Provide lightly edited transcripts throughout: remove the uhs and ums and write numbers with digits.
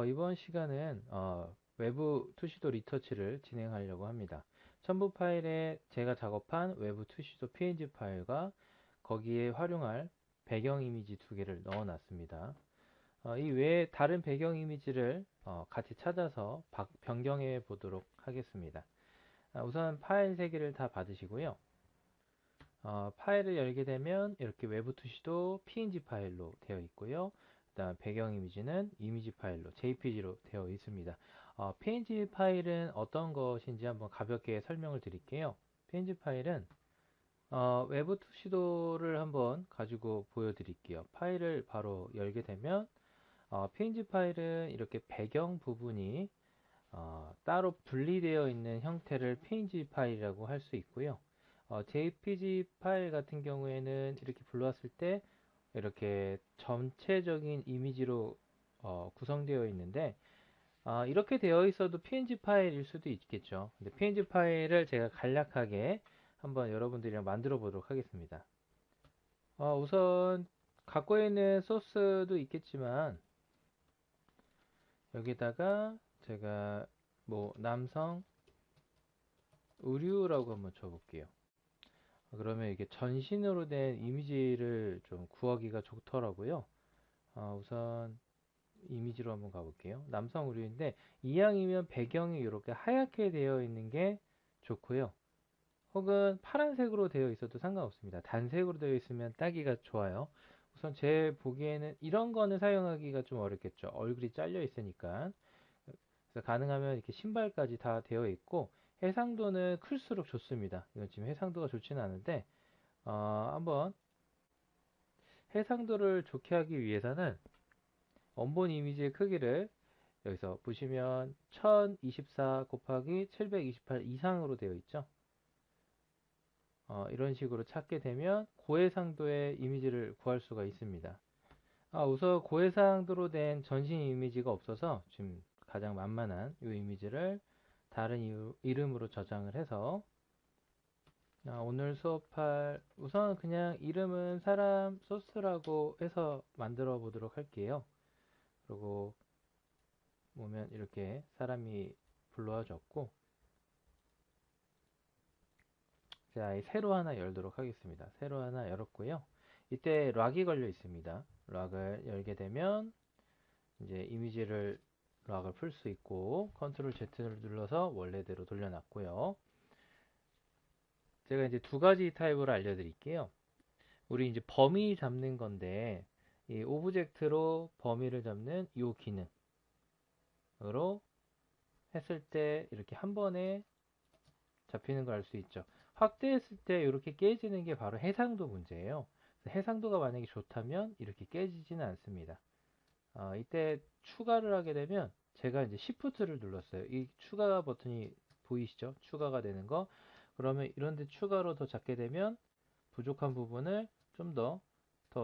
이번 시간은 외부 투시도 리터치를 진행하려고 합니다. 첨부 파일에 제가 작업한 외부 투시도 png 파일과 거기에 활용할 배경 이미지 두 개를 넣어 놨습니다. 이 외에 다른 배경 이미지를 같이 찾아서 변경해 보도록 하겠습니다. 우선 파일 세 개를 다 받으시고요. 파일을 열게 되면 이렇게 외부 투시도 png 파일로 되어 있고요. 그다음 배경 이미지는 이미지 파일로 jpg로 되어 있습니다. png 파일은 어떤 것인지 한번 가볍게 설명을 드릴게요. png 파일은 외부 투시도를 한번 가지고 보여드릴게요. 파일을 바로 열게 되면 png 파일은 이렇게 배경 부분이 따로 분리되어 있는 형태를 png 파일이라고 할 수 있고요. jpg 파일 같은 경우에는 이렇게 불러왔을 때 이렇게 전체적인 이미지로 구성되어 있는데 이렇게 되어 있어도 png 파일일 수도 있겠죠. 근데 png 파일을 제가 간략하게 한번 여러분들이랑 만들어 보도록 하겠습니다. 우선 갖고 있는 소스도 있겠지만 여기다가 제가 뭐 남성 의류라고 한번 줘볼게요. 그러면 이게 전신으로 된 이미지를 좀 구하기가 좋더라고요. 우선 이미지로 한번 가볼게요. 남성 의류인데 이왕이면 배경이 이렇게 하얗게 되어 있는 게 좋고요. 혹은 파란색으로 되어 있어도 상관없습니다. 단색으로 되어 있으면 따기가 좋아요. 우선 제 보기에는 이런 거는 사용하기가 좀 어렵겠죠. 얼굴이 잘려 있으니까. 그래서 가능하면 이렇게 신발까지 다 되어 있고 해상도는 클수록 좋습니다. 이건 지금 해상도가 좋지는 않은데 한번 해상도를 좋게 하기 위해서는 원본 이미지의 크기를 여기서 보시면 1024 곱하기 728 이상으로 되어 있죠. 이런 식으로 찾게 되면 고해상도의 이미지를 구할 수가 있습니다. 우선 고해상도로 된 전신 이미지가 없어서 지금 가장 만만한 이 이미지를 다른 이름으로 저장을 해서 오늘 수업할 우선 그냥 이름은 사람 소스라고 해서 만들어 보도록 할게요. 그리고 보면 이렇게 사람이 불러와줬고 자, 새로 하나 열도록 하겠습니다. 새로 하나 열었고요. 이때 락이 걸려 있습니다. 락을 열게 되면 이제 이미지를 락을 풀 수 있고 컨트롤 Z를 눌러서 원래대로 돌려놨고요. 제가 이제 두 가지 타입으로 알려드릴게요. 우리 이제 범위 잡는 건데 이 오브젝트로 범위를 잡는 이 기능으로 했을 때 이렇게 한 번에 잡히는 걸 알 수 있죠. 확대했을 때 이렇게 깨지는 게 바로 해상도 문제예요. 해상도가 만약에 좋다면 이렇게 깨지지는 않습니다. 이때 추가를 하게 되면 제가 이제 Shift를 눌렀어요. 이 추가 버튼이 보이시죠? 추가가 되는 거. 그러면 이런데 추가로 더 잡게 되면 부족한 부분을 좀 더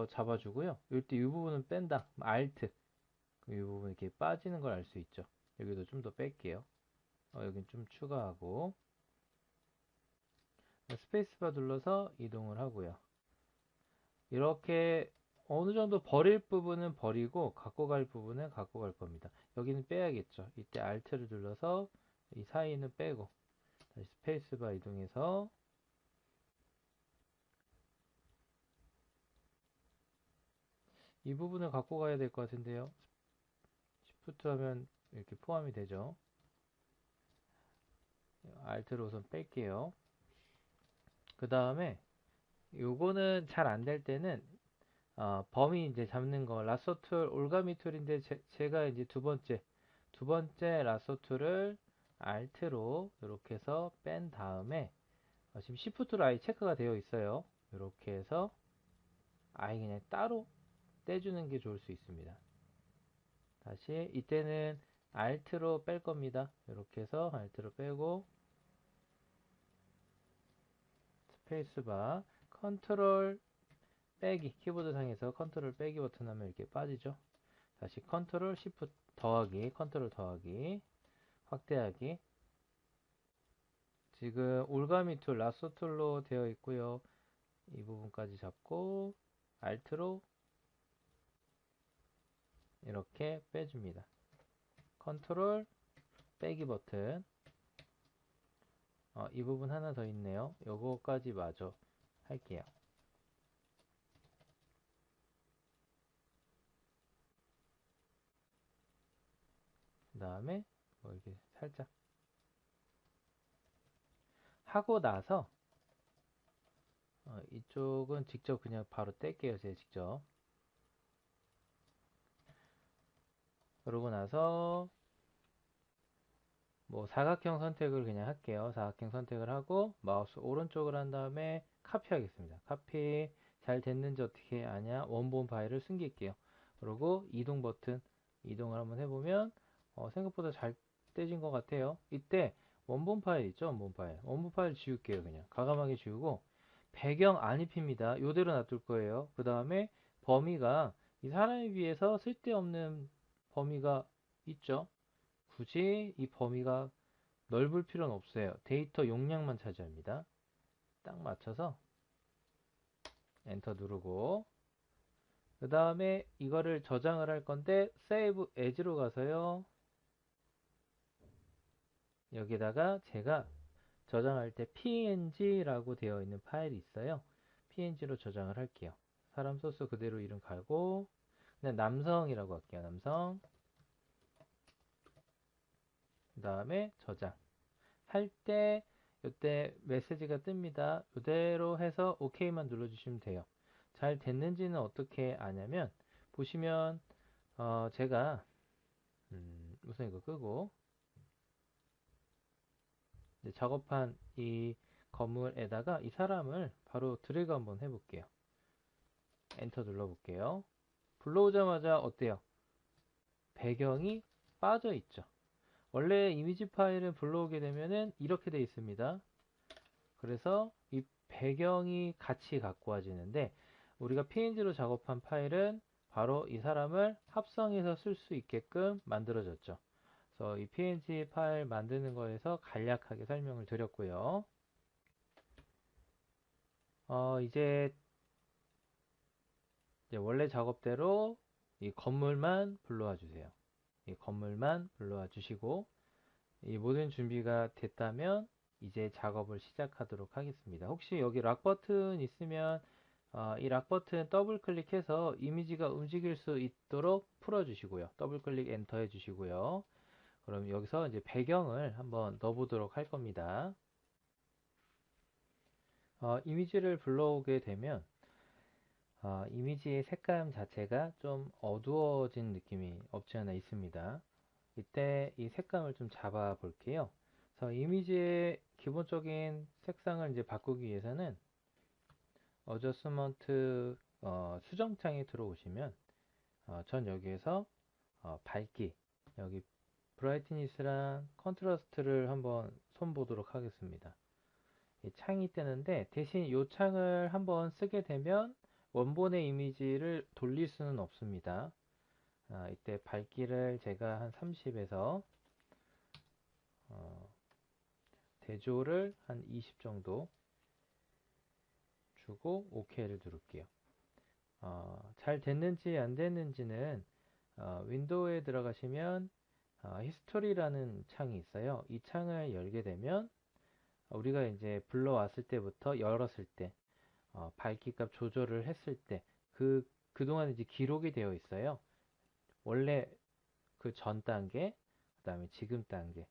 잡아주고요. 이때 이 부분은 뺀다. Alt. 이 부분 이렇게 빠지는 걸 알 수 있죠. 여기도 좀 더 뺄게요. 여긴 좀 추가하고 스페이스바 눌러서 이동을 하고요. 이렇게 어느 정도 버릴 부분은 버리고 갖고 갈 부분은 갖고 갈 겁니다. 여기는 빼야겠죠. 이때 Alt를 눌러서 이 사이는 빼고 다시 스페이스바 이동해서 이 부분을 갖고 가야 될 것 같은데요. Shift 하면 이렇게 포함이 되죠. Alt로 우선 뺄게요. 그 다음에 요거는 잘 안 될 때는 범위 이제 잡는 거 라sso 툴 올가미 툴인데 제가 이제 두 번째 라sso 툴을 Alt로 이렇게 해서 뺀 다음에 지금 Shift로 아예 체크가 되어 있어요. 이렇게 해서 아예 그냥 따로 떼주는 게 좋을 수 있습니다. 다시 이때는 Alt로 뺄 겁니다. 이렇게 해서 Alt로 빼고 스페이스바 컨트롤 빼기 키보드 상에서 컨트롤 빼기 버튼 하면 이렇게 빠지죠. 다시 컨트롤 시프트 더하기 컨트롤 더하기 확대하기 지금 올가미 툴 라sso 툴로 되어 있고요. 이 부분까지 잡고 Alt로 이렇게 빼줍니다. 컨트롤 빼기 버튼. 이 부분 하나 더 있네요. 요거까지 마저 할게요. 그 다음에 뭐 이렇게 살짝 하고 나서 이쪽은 직접 그냥 바로 뗄게요. 제가 직접. 그러고 나서 뭐 사각형 선택을 그냥 할게요. 사각형 선택을 하고 마우스 오른쪽을 한 다음에 카피 하겠습니다. 카피. 잘 됐는지 어떻게 아냐? 원본 파일을 숨길게요. 그리고 이동 버튼 이동을 한번 해보면 생각보다 잘 떼진 것 같아요. 이때 원본 파일 있죠? 원본 파일 지울게요. 그냥 과감하게 지우고 배경 안 입힙니다. 요대로 놔둘 거예요. 그 다음에 범위가 이 사람에 비해서 쓸데없는 범위가 있죠. 굳이 이 범위가 넓을 필요는 없어요. 데이터 용량만 차지합니다. 딱 맞춰서 엔터 누르고 그 다음에 이거를 저장을 할 건데 Save As로 가서요. 여기다가 제가 저장할 때 png라고 되어 있는 파일이 있어요. png로 저장을 할게요. 사람 소스 그대로 이름 갈고 그냥 남성이라고 할게요. 남성. 그 다음에 저장 할 때 이때 메시지가 뜹니다. 이대로 해서 OK만 눌러주시면 돼요. 잘 됐는지는 어떻게 아냐면 보시면 제가 우선 이거 끄고 이제 작업한 이 건물에다가 이 사람을 바로 드래그 한번 해볼게요. 엔터 눌러볼게요. 불러오자마자 어때요? 배경이 빠져 있죠. 원래 이미지 파일을 불러오게 되면은 이렇게 돼 있습니다. 그래서 이 배경이 같이 갖고 와지는데 우리가 png로 작업한 파일은 바로 이 사람을 합성해서 쓸 수 있게끔 만들어졌죠. 그래서 이 png 파일 만드는 거에서 간략하게 설명을 드렸고요. 이제 원래 작업대로 이 건물만 불러와 주세요. 이 건물만 불러와 주시고 이 모든 준비가 됐다면 이제 작업을 시작하도록 하겠습니다. 혹시 여기 락 버튼 있으면 이 락 버튼 더블 클릭해서 이미지가 움직일 수 있도록 풀어 주시고요. 더블 클릭 엔터 해 주시고요. 그럼 여기서 이제 배경을 한번 넣어 보도록 할 겁니다. 이미지를 불러오게 되면 이미지의 색감 자체가 좀 어두워진 느낌이 없지 않아 있습니다. 이때 이 색감을 좀 잡아 볼게요. 그래서 이미지의 기본적인 색상을 이제 바꾸기 위해서는 어저스먼트 수정창에 들어오시면 전 여기에서 밝기 여기 브라이트니스랑 컨트라스트를 한번 손보도록 하겠습니다. 이 창이 뜨는데 대신 이 창을 한번 쓰게 되면 원본의 이미지를 돌릴 수는 없습니다. 이때 밝기를 제가 한 30에서 대조를 한 20 정도 주고 OK를 누를게요. 잘 됐는지 안 됐는지는 윈도우에 들어가시면 히스토리라는 창이 있어요. 이 창을 열게 되면 우리가 이제 불러왔을 때부터 열었을 때 밝기값 조절을 했을 때 그동안 이제 기록이 되어 있어요. 원래 그 전 단계, 그 다음에 지금 단계.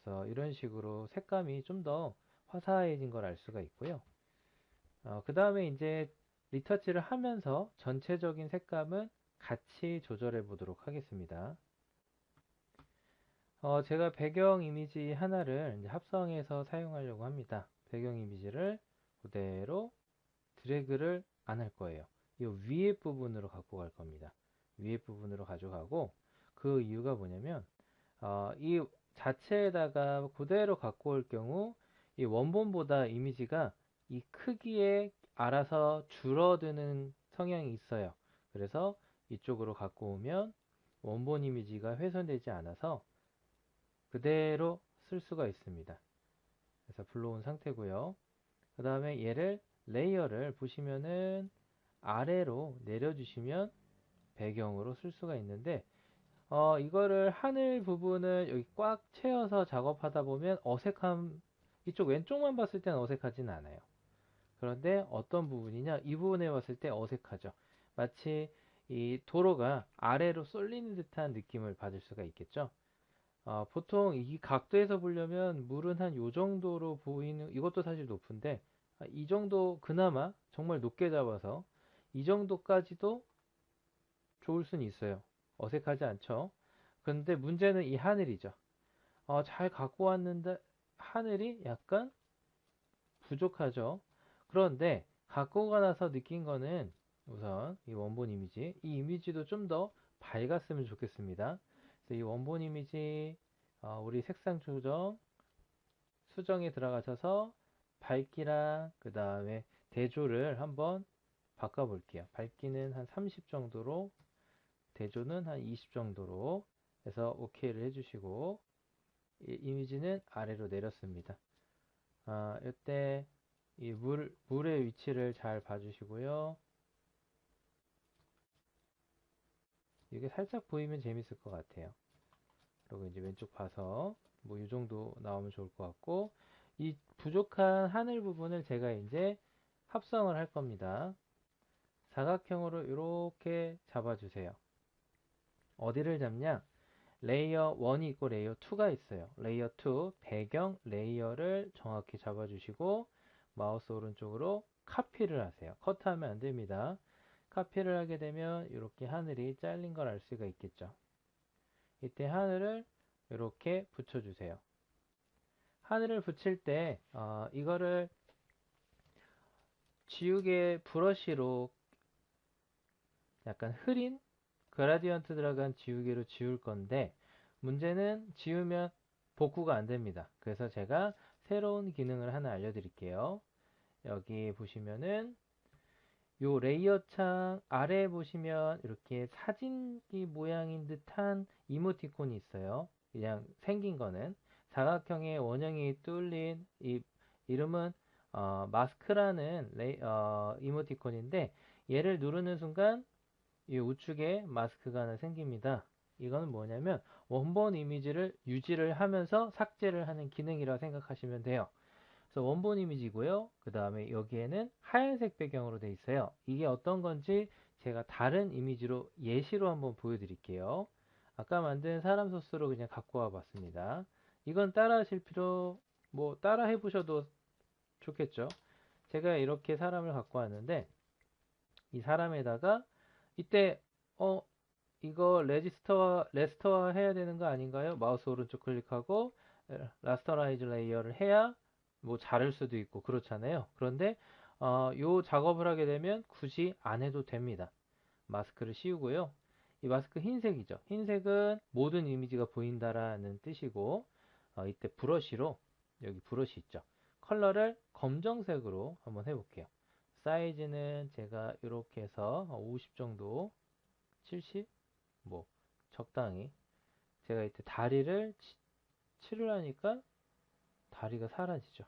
그래서 이런 식으로 색감이 좀 더 화사해진 걸 알 수가 있고요. 그 다음에 이제 리터치를 하면서 전체적인 색감은 같이 조절해 보도록 하겠습니다. 제가 배경 이미지 하나를 이제 합성해서 사용하려고 합니다. 배경 이미지를 그대로 드래그를 안 할 거예요. 이 위에 부분으로 갖고 갈 겁니다. 위에 부분으로 가져가고 그 이유가 뭐냐면 이 자체에다가 그대로 갖고 올 경우 이 원본보다 이미지가 이 크기에 알아서 줄어드는 성향이 있어요. 그래서 이쪽으로 갖고 오면 원본 이미지가 훼손되지 않아서 그대로 쓸 수가 있습니다. 그래서 불러온 상태고요. 그 다음에 얘를 레이어를 보시면은 아래로 내려주시면 배경으로 쓸 수가 있는데 이거를 하늘 부분을 여기 꽉 채워서 작업하다 보면 이쪽 왼쪽만 봤을 때는 어색하진 않아요. 그런데 어떤 부분이냐? 이 부분에 봤을 때 어색하죠. 마치 이 도로가 아래로 쏠리는 듯한 느낌을 받을 수가 있겠죠. 보통 이 각도에서 보려면 물은 한 요 정도로 보이는, 이것도 사실 높은데, 이 정도 그나마 정말 높게 잡아서 이 정도까지도 좋을 수는 있어요. 어색하지 않죠? 그런데 문제는 이 하늘이죠. 잘 갖고 왔는데 하늘이 약간 부족하죠. 그런데 갖고 가 나서 느낀 거는 우선 이 원본 이미지, 이 이미지도 좀 더 밝았으면 좋겠습니다. 그래서 이 원본 이미지, 우리 색상 조정, 수정에 들어가셔서 밝기랑 그 다음에 대조를 한번 바꿔볼게요. 밝기는 한 30 정도로, 대조는 한 20 정도로 해서 OK를 해주시고, 이 이미지는 아래로 내렸습니다. 이때 이 물의 위치를 잘 봐주시고요. 이게 살짝 보이면 재밌을 것 같아요. 그리고 이제 왼쪽 봐서 뭐 이 정도 나오면 좋을 것 같고, 이 부족한 하늘 부분을 제가 이제 합성을 할 겁니다. 사각형으로 이렇게 잡아주세요. 어디를 잡냐? 레이어 1이 있고 레이어 2가 있어요. 레이어 2 배경 레이어를 정확히 잡아주시고 마우스 오른쪽으로 카피를 하세요. 커트하면 안 됩니다. 카피를 하게 되면 이렇게 하늘이 잘린 걸 알 수가 있겠죠. 이때 하늘을 이렇게 붙여주세요. 하늘을 붙일 때 이거를 지우개 브러쉬로 약간 흐린 그라디언트 들어간 지우개로 지울 건데 문제는 지우면 복구가 안 됩니다. 그래서 제가 새로운 기능을 하나 알려드릴게요. 여기 보시면은 요 레이어 창 아래에 보시면 이렇게 사진기 모양인 듯한 이모티콘이 있어요. 그냥 생긴 거는 사각형의 원형이 뚫린 이 이름은 마스크라는 이모티콘인데 얘를 누르는 순간 이 우측에 마스크가 하나 생깁니다. 이거는 뭐냐면 원본 이미지를 유지를 하면서 삭제를 하는 기능이라고 생각하시면 돼요. 그래서 원본 이미지고요. 그 다음에 여기에는 하얀색 배경으로 되어 있어요. 이게 어떤 건지 제가 다른 이미지로 예시로 한번 보여드릴게요. 아까 만든 사람 소스로 그냥 갖고 와 봤습니다. 이건 따라 하실 뭐 따라 해보셔도 좋겠죠. 제가 이렇게 사람을 갖고 왔는데 이 사람에다가 이때 이거 레스터화 해야 되는 거 아닌가요? 마우스 오른쪽 클릭하고 라스터라이즈 레이어를 해야 뭐 자를 수도 있고 그렇잖아요. 그런데 요 작업을 하게 되면 굳이 안 해도 됩니다. 마스크를 씌우고요. 이 마스크 흰색이죠. 흰색은 모든 이미지가 보인다라는 뜻이고 이때 브러쉬로 여기 브러쉬 있죠. 컬러를 검정색으로 한번 해볼게요. 사이즈는 제가 이렇게 해서 50 정도 70? 뭐 적당히 제가 이때 다리를 칠을 하니까 다리가 사라지죠.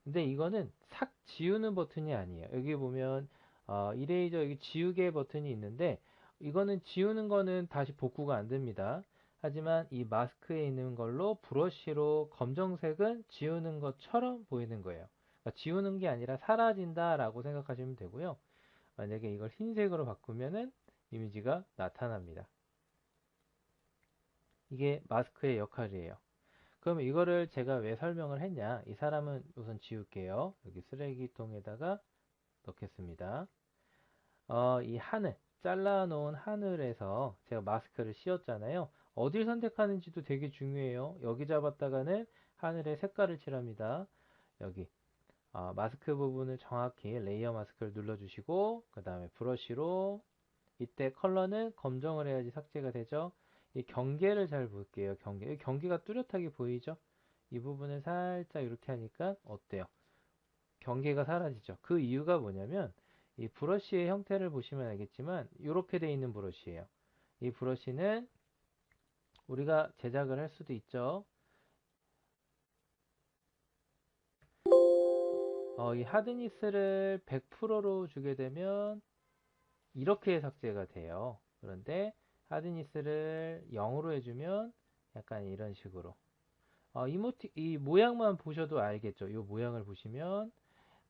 근데 이거는 삭 지우는 버튼이 아니에요. 여기 보면 이레이저 여기 지우개 버튼이 있는데 이거는 지우는 거는 다시 복구가 안 됩니다. 하지만 이 마스크에 있는 걸로 브러쉬로 검정색은 지우는 것처럼 보이는 거예요. 그러니까 지우는 게 아니라 사라진다 라고 생각하시면 되고요. 만약에 이걸 흰색으로 바꾸면은 이미지가 나타납니다. 이게 마스크의 역할이에요. 그럼 이거를 제가 왜 설명을 했냐? 이 사람은 우선 지울게요. 여기 쓰레기통에다가 넣겠습니다. 이 하늘, 잘라놓은 하늘에서 제가 마스크를 씌웠잖아요. 어딜 선택하는지도 되게 중요해요. 여기 잡았다가는 하늘에 색깔을 칠합니다. 여기 마스크 부분을 정확히 레이어 마스크를 눌러주시고 그 다음에 브러쉬로 이때 컬러는 검정을 해야지 삭제가 되죠. 이 경계를 잘 볼게요. 경계가 뚜렷하게 보이죠? 이 부분을 살짝 이렇게 하니까 어때요? 경계가 사라지죠. 그 이유가 뭐냐면 이 브러쉬의 형태를 보시면 알겠지만 이렇게 돼 있는 브러쉬예요. 이 브러쉬는 우리가 제작을 할 수도 있죠. 이 하드니스를 100%로 주게 되면 이렇게 삭제가 돼요. 그런데 하드니스를 0으로 해주면 약간 이런 식으로 이 모양만 보셔도 알겠죠. 이 모양을 보시면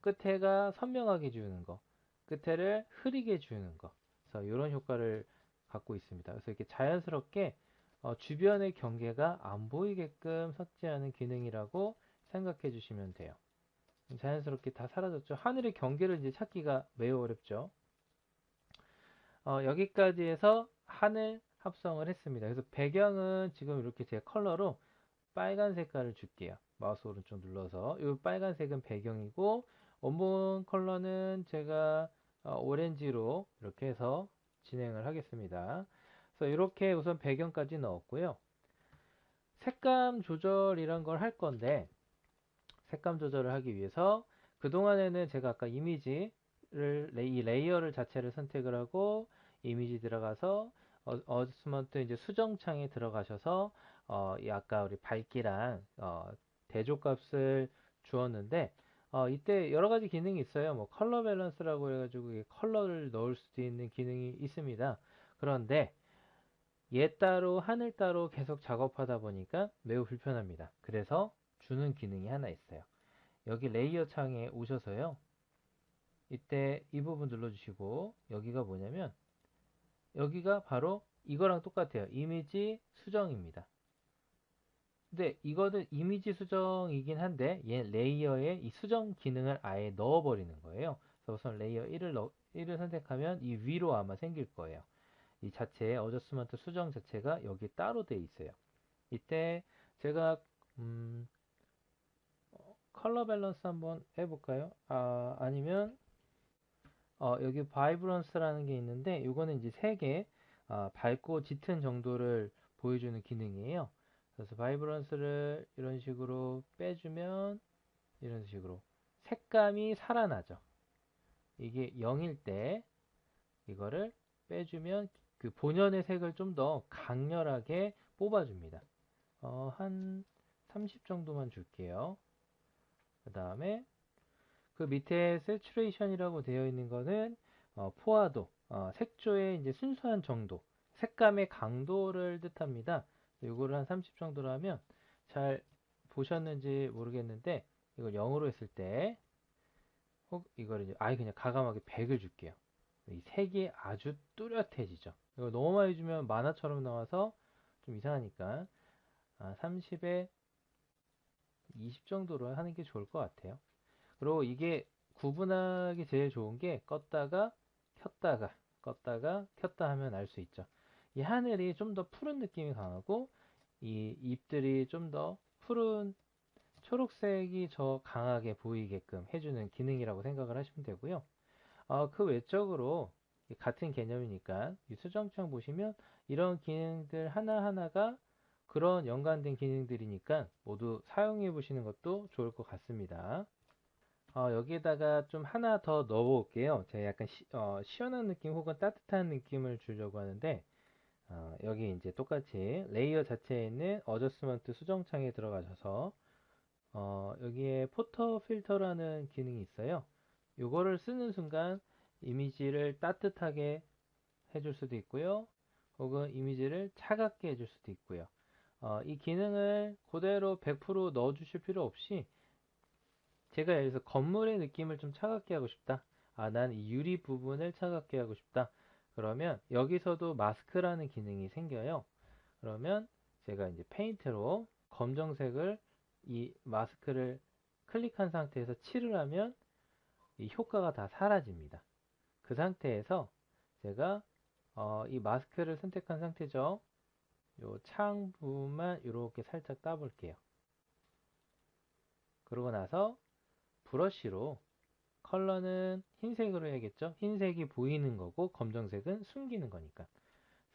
끝에가 선명하게 지우는 거, 끝에를 흐리게 지우는 거. 그래서 이런 효과를 갖고 있습니다. 그래서 이렇게 자연스럽게 주변의 경계가 안 보이게끔 삭제하는 기능이라고 생각해 주시면 돼요. 자연스럽게 다 사라졌죠. 하늘의 경계를 이제 찾기가 매우 어렵죠. 여기까지 해서 하늘 합성을 했습니다. 그래서 배경은 지금 이렇게 제 컬러로 빨간 색깔을 줄게요. 마우스 오른쪽 눌러서 이 빨간색은 배경이고 원본 컬러는 제가 오렌지로 이렇게 해서 진행을 하겠습니다. 그래서 이렇게 우선 배경까지 넣었고요. 색감 조절이란 걸 할 건데 색감 조절을 하기 위해서 그동안에는 제가 아까 이미지를 이 레이어를 자체를 선택을 하고 이미지 들어가서 어드스먼트 이제 수정창에 들어가셔서 이 아까 우리 밝기랑 대조값을 주었는데 이때 여러 가지 기능이 있어요. 뭐 컬러 밸런스라고 해가지고 컬러를 넣을 수도 있는 기능이 있습니다. 그런데 얘 따로 하늘 따로 계속 작업하다 보니까 매우 불편합니다. 그래서 주는 기능이 하나 있어요. 여기 레이어 창에 오셔서요. 이때 이 부분 눌러주시고 여기가 뭐냐면 여기가 바로 이거랑 똑같아요. 이미지 수정입니다. 근데 이거는 이미지 수정이긴 한데 얘 레이어에 이 수정 기능을 아예 넣어버리는 거예요. 그래서 우선 레이어 1을 선택하면 이 위로 아마 생길 거예요. 이 자체의 어저스먼트 수정 자체가 여기 따로 돼 있어요. 이때 제가 컬러 밸런스 한번 해볼까요? 아니면 여기 바이브런스라는 게 있는데 이거는 이제 색의 밝고 짙은 정도를 보여주는 기능이에요. 그래서 바이브런스를 이런 식으로 빼주면 이런 식으로 색감이 살아나죠. 이게 0일 때 이거를 빼주면 그 본연의 색을 좀 더 강렬하게 뽑아줍니다. 한 30 정도만 줄게요. 그 다음에 그 밑에 세츄레이션이라고 되어 있는 거는 포화도, 색조의 이제 순수한 정도, 색감의 강도를 뜻합니다. 이거를 한 30 정도로 하면 잘 보셨는지 모르겠는데 이걸 0으로 했을 때 이걸 이제 아예 그냥 가감하게 100을 줄게요. 이 색이 아주 뚜렷해지죠. 이거 너무 많이 주면 만화처럼 나와서 좀 이상하니까 30에 20 정도로 하는 게 좋을 것 같아요. 그리고 이게 구분하기 제일 좋은 게 껐다가 켰다가 껐다가 켰다 하면 알 수 있죠. 이 하늘이 좀 더 푸른 느낌이 강하고 이 잎들이 좀 더 푸른 초록색이 더 강하게 보이게끔 해주는 기능이라고 생각을 하시면 되고요. 그 외적으로 같은 개념이니까 이 수정창 보시면 이런 기능들 하나하나가 그런 연관된 기능들이니까 모두 사용해 보시는 것도 좋을 것 같습니다. 여기에다가 좀 하나 더 넣어 볼게요. 제가 약간 시원한 느낌 혹은 따뜻한 느낌을 주려고 하는데 여기 이제 똑같이 레이어 자체에 있는 어저스먼트 수정창에 들어가셔서 여기에 포터 필터라는 기능이 있어요. 이거를 쓰는 순간 이미지를 따뜻하게 해줄 수도 있고요. 혹은 이미지를 차갑게 해줄 수도 있고요. 이 기능을 그대로 100% 넣어주실 필요 없이 제가 예를 들어서 건물의 느낌을 좀 차갑게 하고 싶다. 난 이 유리 부분을 차갑게 하고 싶다. 그러면 여기서도 마스크라는 기능이 생겨요. 그러면 제가 이제 페인트로 검정색을 이 마스크를 클릭한 상태에서 칠을 하면 이 효과가 다 사라집니다. 그 상태에서 제가 이 마스크를 선택한 상태죠. 요 창 부분만 이렇게 살짝 따볼게요. 그러고 나서 브러쉬로 컬러는 흰색으로 해야겠죠. 흰색이 보이는 거고 검정색은 숨기는 거니까.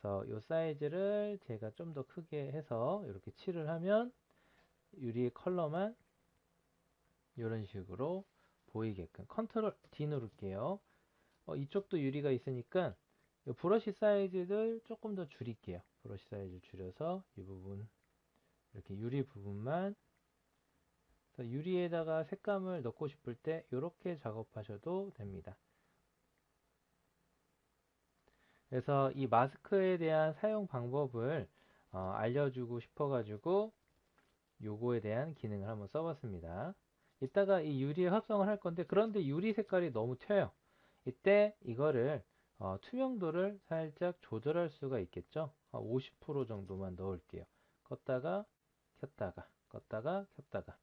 그래서 이 사이즈를 제가 좀 더 크게 해서 이렇게 칠을 하면 유리의 컬러만 이런 식으로 보이게끔 컨트롤 D 누를게요. 이쪽도 유리가 있으니까 이 브러쉬 사이즈를 조금 더 줄일게요. 브러쉬 사이즈를 줄여서 이 부분 이렇게 유리 부분만 유리에다가 색감을 넣고 싶을 때 이렇게 작업하셔도 됩니다. 그래서 이 마스크에 대한 사용 방법을 알려주고 싶어가지고 요거에 대한 기능을 한번 써봤습니다. 이따가 이 유리에 합성을 할 건데, 그런데 유리 색깔이 너무 튀어요. 이때 이거를 투명도를 살짝 조절할 수가 있겠죠. 50% 정도만 넣을게요. 껐다가 켰다가 껐다가 켰다가.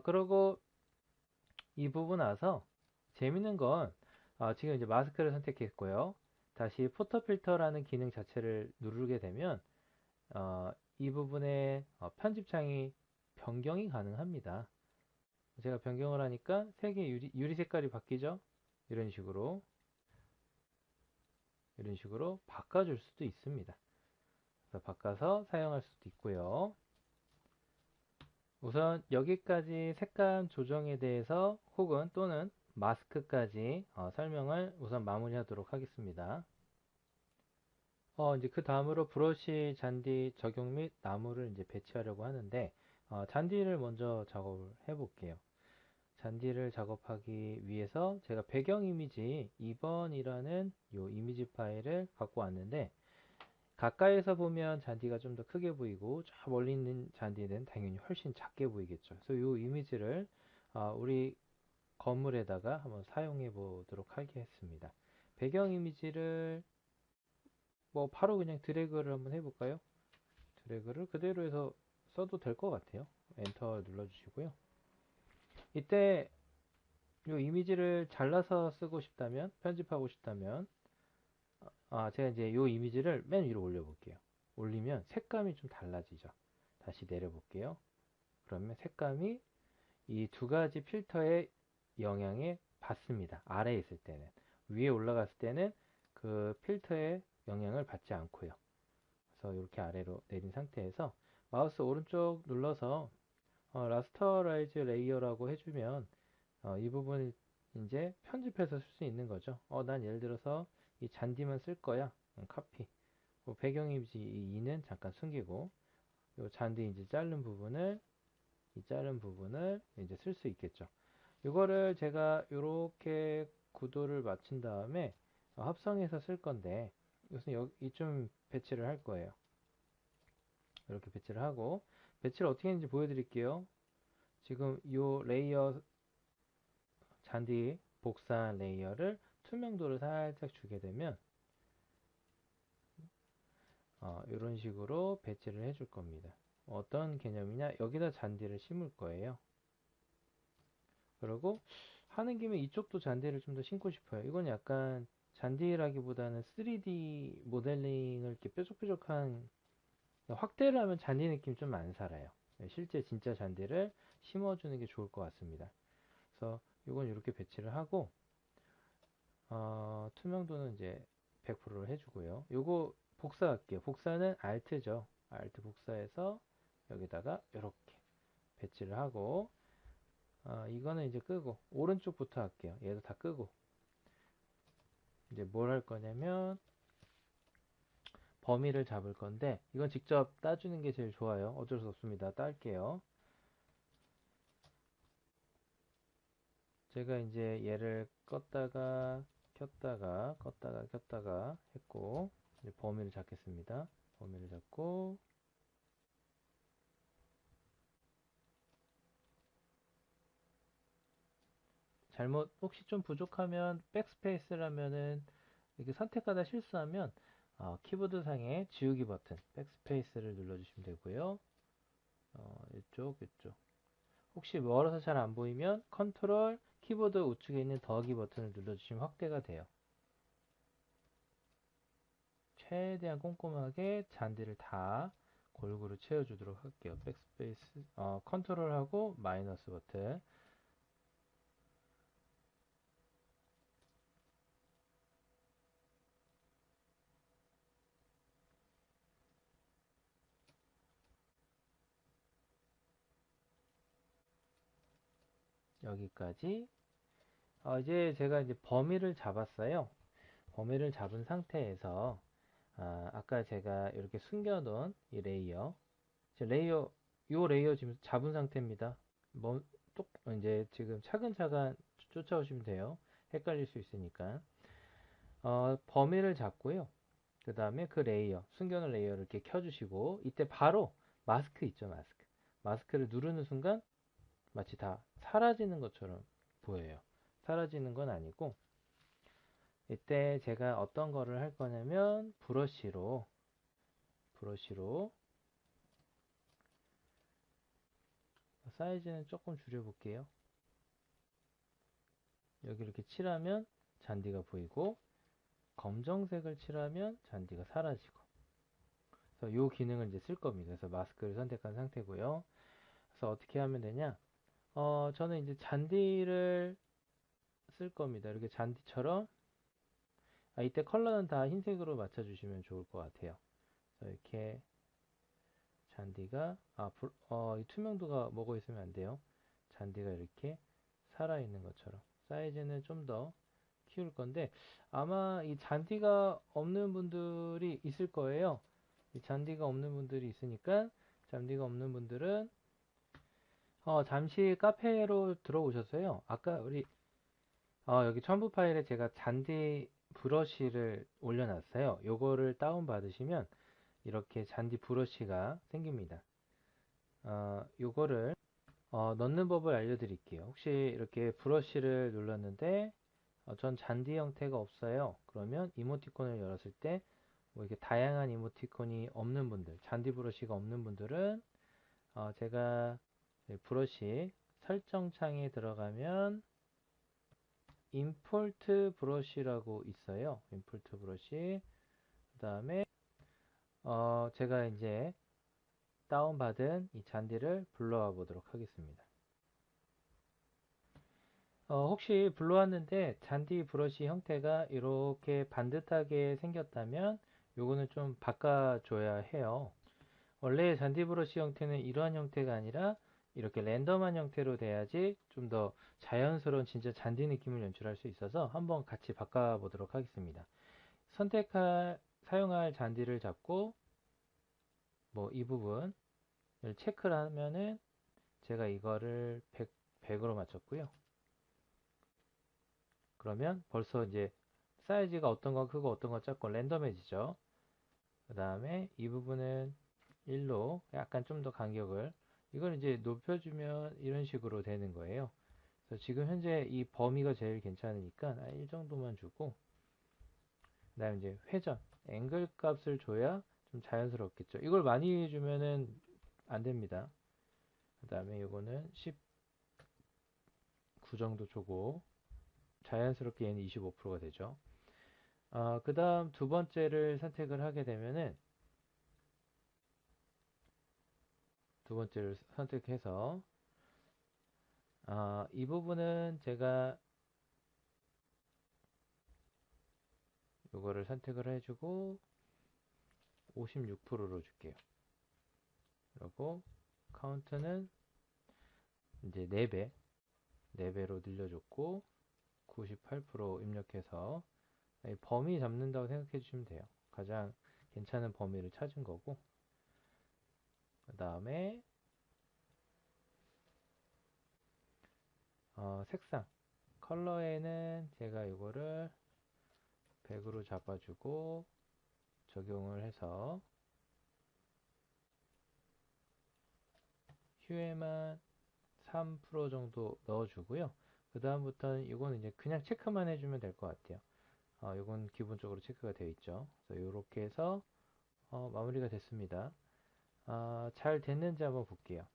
그러고 이 부분 나서 재밌는 건 지금 이제 마스크를 선택했고요. 다시 포토 필터라는 기능 자체를 누르게 되면 이 부분에 편집창이 변경이 가능합니다. 제가 변경을 하니까 색의 유리 색깔이 바뀌죠. 이런 식으로 바꿔줄 수도 있습니다. 그래서 바꿔서 사용할 수도 있고요. 우선 여기까지 색감 조정에 대해서 혹은 또는 마스크까지 설명을 우선 마무리하도록 하겠습니다. 이제 그 다음으로 브러쉬 잔디 적용 및 나무를 이제 배치하려고 하는데 잔디를 먼저 작업을 해 볼게요. 잔디를 작업하기 위해서 제가 배경 이미지 2번이라는 요 이미지 파일을 갖고 왔는데, 가까이서 보면 잔디가 좀 더 크게 보이고 저 멀리 있는 잔디는 당연히 훨씬 작게 보이겠죠. 그래서 이 이미지를 우리 건물에다가 한번 사용해 보도록 하겠습니다. 배경 이미지를 뭐 바로 그냥 드래그를 한번 해볼까요? 드래그를 그대로 해서 써도 될 것 같아요. 엔터 눌러주시고요. 이때 이 이미지를 잘라서 쓰고 싶다면, 편집하고 싶다면, 제가 이제 이 이미지를 맨 위로 올려볼게요. 올리면 색감이 좀 달라지죠. 다시 내려볼게요. 그러면 색감이 이 두 가지 필터의 영향에 받습니다. 아래에 있을 때는. 위에 올라갔을 때는 그 필터의 영향을 받지 않고요. 그래서 이렇게 아래로 내린 상태에서 마우스 오른쪽 눌러서 라스터라이즈 레이어라고 해주면 이 부분을 이제 편집해서 쓸 수 있는 거죠. 난 예를 들어서 이 잔디만 쓸 거야. 카피. 배경 이미지 2는 잠깐 숨기고, 이 잔디 이제 이 자른 부분을 이제 쓸 수 있겠죠. 이거를 제가 이렇게 구도를 맞춘 다음에 합성해서 쓸 건데, 우선 이쯤 배치를 할 거예요. 이렇게 배치를 하고, 배치를 어떻게 했는지 보여드릴게요. 지금 이 레이어 잔디 복사한 레이어를 투명도를 살짝 주게 되면 이런 식으로 배치를 해줄 겁니다. 어떤 개념이냐, 여기다 잔디를 심을 거예요. 그리고 하는 김에 이쪽도 잔디를 좀 더 심고 싶어요. 이건 약간 잔디라기보다는 3D 모델링을 이렇게 뾰족뾰족한, 확대를 하면 잔디 느낌이 좀 안 살아요. 실제 진짜 잔디를 심어주는 게 좋을 것 같습니다. 그래서 이건 이렇게 배치를 하고, 투명도는 이제 100%를 해주고요. 요거 복사할게요. 복사는 Alt죠. Alt 복사해서 여기다가 이렇게 배치를 하고, 이거는 이제 끄고, 오른쪽부터 할게요. 얘도 다 끄고, 이제 뭘 할 거냐면, 범위를 잡을 건데, 이건 직접 따주는 게 제일 좋아요. 어쩔 수 없습니다. 딸게요. 제가 이제 얘를 껐다가 켰다가 껐다가 켰다가 했고, 이제 범위를 잡겠습니다. 범위를 잡고, 잘못 혹시 좀 부족하면 백스페이스라면은, 이렇게 선택하다 실수하면 키보드 상의 지우기 버튼 백스페이스를 눌러주시면 되고요. 이쪽 혹시 멀어서 잘 안 보이면 컨트롤 키보드 우측에 있는 더하기 버튼을 눌러주시면 확대가 돼요. 최대한 꼼꼼하게 잔디를 다 골고루 채워주도록 할게요. 백스페이스, 컨트롤하고 마이너스 버튼. 여기까지. 이제 제가 이제 범위를 잡았어요. 범위를 잡은 상태에서 아까 제가 이렇게 숨겨놓은 이 레이어, 요 레이어 지금 잡은 상태입니다. 뭐, 이제 지금 차근차근 쫓아오시면 돼요. 헷갈릴 수 있으니까. 범위를 잡고요. 그 다음에 그 레이어, 숨겨놓은 레이어를 이렇게 켜주시고, 이때 바로 마스크 있죠, 마스크. 마스크를 누르는 순간 마치 다 사라지는 것처럼 보여요. 사라지는 건 아니고, 이때 제가 어떤 거를 할 거냐면, 브러쉬로, 사이즈는 조금 줄여볼게요. 여기 이렇게 칠하면 잔디가 보이고, 검정색을 칠하면 잔디가 사라지고. 그래서 이 기능을 이제 쓸 겁니다. 그래서 마스크를 선택한 상태고요. 그래서 어떻게 하면 되냐? 저는 이제 잔디를 쓸 겁니다. 이렇게 잔디처럼. 이때 컬러는 다 흰색으로 맞춰주시면 좋을 것 같아요. 그래서 이렇게 잔디가, 이 투명도가 먹어 있으면 안 돼요. 잔디가 이렇게 살아있는 것처럼. 사이즈는 좀 더 키울 건데, 아마 이 잔디가 없는 분들이 있을 거예요. 이 잔디가 없는 분들이 있으니까, 잔디가 없는 분들은, 잠시 카페로 들어오셨어요. 아까 여기 첨부 파일에 제가 잔디 브러쉬를 올려놨어요. 요거를 다운받으시면, 이렇게 잔디 브러쉬가 생깁니다. 요거를 넣는 법을 알려드릴게요. 혹시 이렇게 브러쉬를 눌렀는데 전 잔디 형태가 없어요. 그러면 이모티콘을 열었을 때 뭐 이렇게 다양한 이모티콘이 없는 분들, 잔디 브러쉬가 없는 분들은 제가 브러쉬 설정 창에 들어가면 임포트 브러쉬라고 있어요. 임포트 브러쉬. 그 다음에 제가 이제 다운받은 이 잔디를 불러와 보도록 하겠습니다. 혹시 불러왔는데 잔디 브러쉬 형태가 이렇게 반듯하게 생겼다면 요거는 좀 바꿔줘야 해요. 원래 잔디 브러쉬 형태는 이러한 형태가 아니라 이렇게 랜덤한 형태로 돼야지 좀 더 자연스러운 진짜 잔디 느낌을 연출할 수 있어서 한번 같이 바꿔보도록 하겠습니다. 사용할 잔디를 잡고 뭐 이 부분을 체크를 하면은 제가 이거를 100으로 맞췄고요. 그러면 벌써 이제 사이즈가 어떤 건 크고 어떤 건 작고 랜덤해지죠. 그 다음에 이 부분은 1로 약간 좀 더 간격을 이걸 이제 높여주면 이런 식으로 되는 거예요. 그래서 지금 현재 이 범위가 제일 괜찮으니까 1 정도만 주고 그 다음에 이제 회전 앵글 값을 줘야 좀 자연스럽겠죠. 이걸 많이 주면은 안 됩니다. 그 다음에 이거는 19 정도 주고 자연스럽게 얘는 25%가 되죠. 그 다음 두 번째를 선택을 하게 되면은 두 번째를 선택해서 이 부분은 제가 이거를 선택을 해주고 56%로 줄게요. 그리고 카운트는 이제 4배, 4배로 늘려줬고 98% 입력해서 범위 잡는다고 생각해 주시면 돼요. 가장 괜찮은 범위를 찾은 거고 그 다음에 색상 컬러에는 제가 이거를 100으로 잡아주고 적용을 해서 휴에만 3% 정도 넣어주고요. 그 다음부터는 이거는 이제 그냥 체크만 해주면 될 것 같아요. 이건 기본적으로 체크가 되어 있죠. 그래서 이렇게 해서 마무리가 됐습니다. 잘 됐는지 한번 볼게요.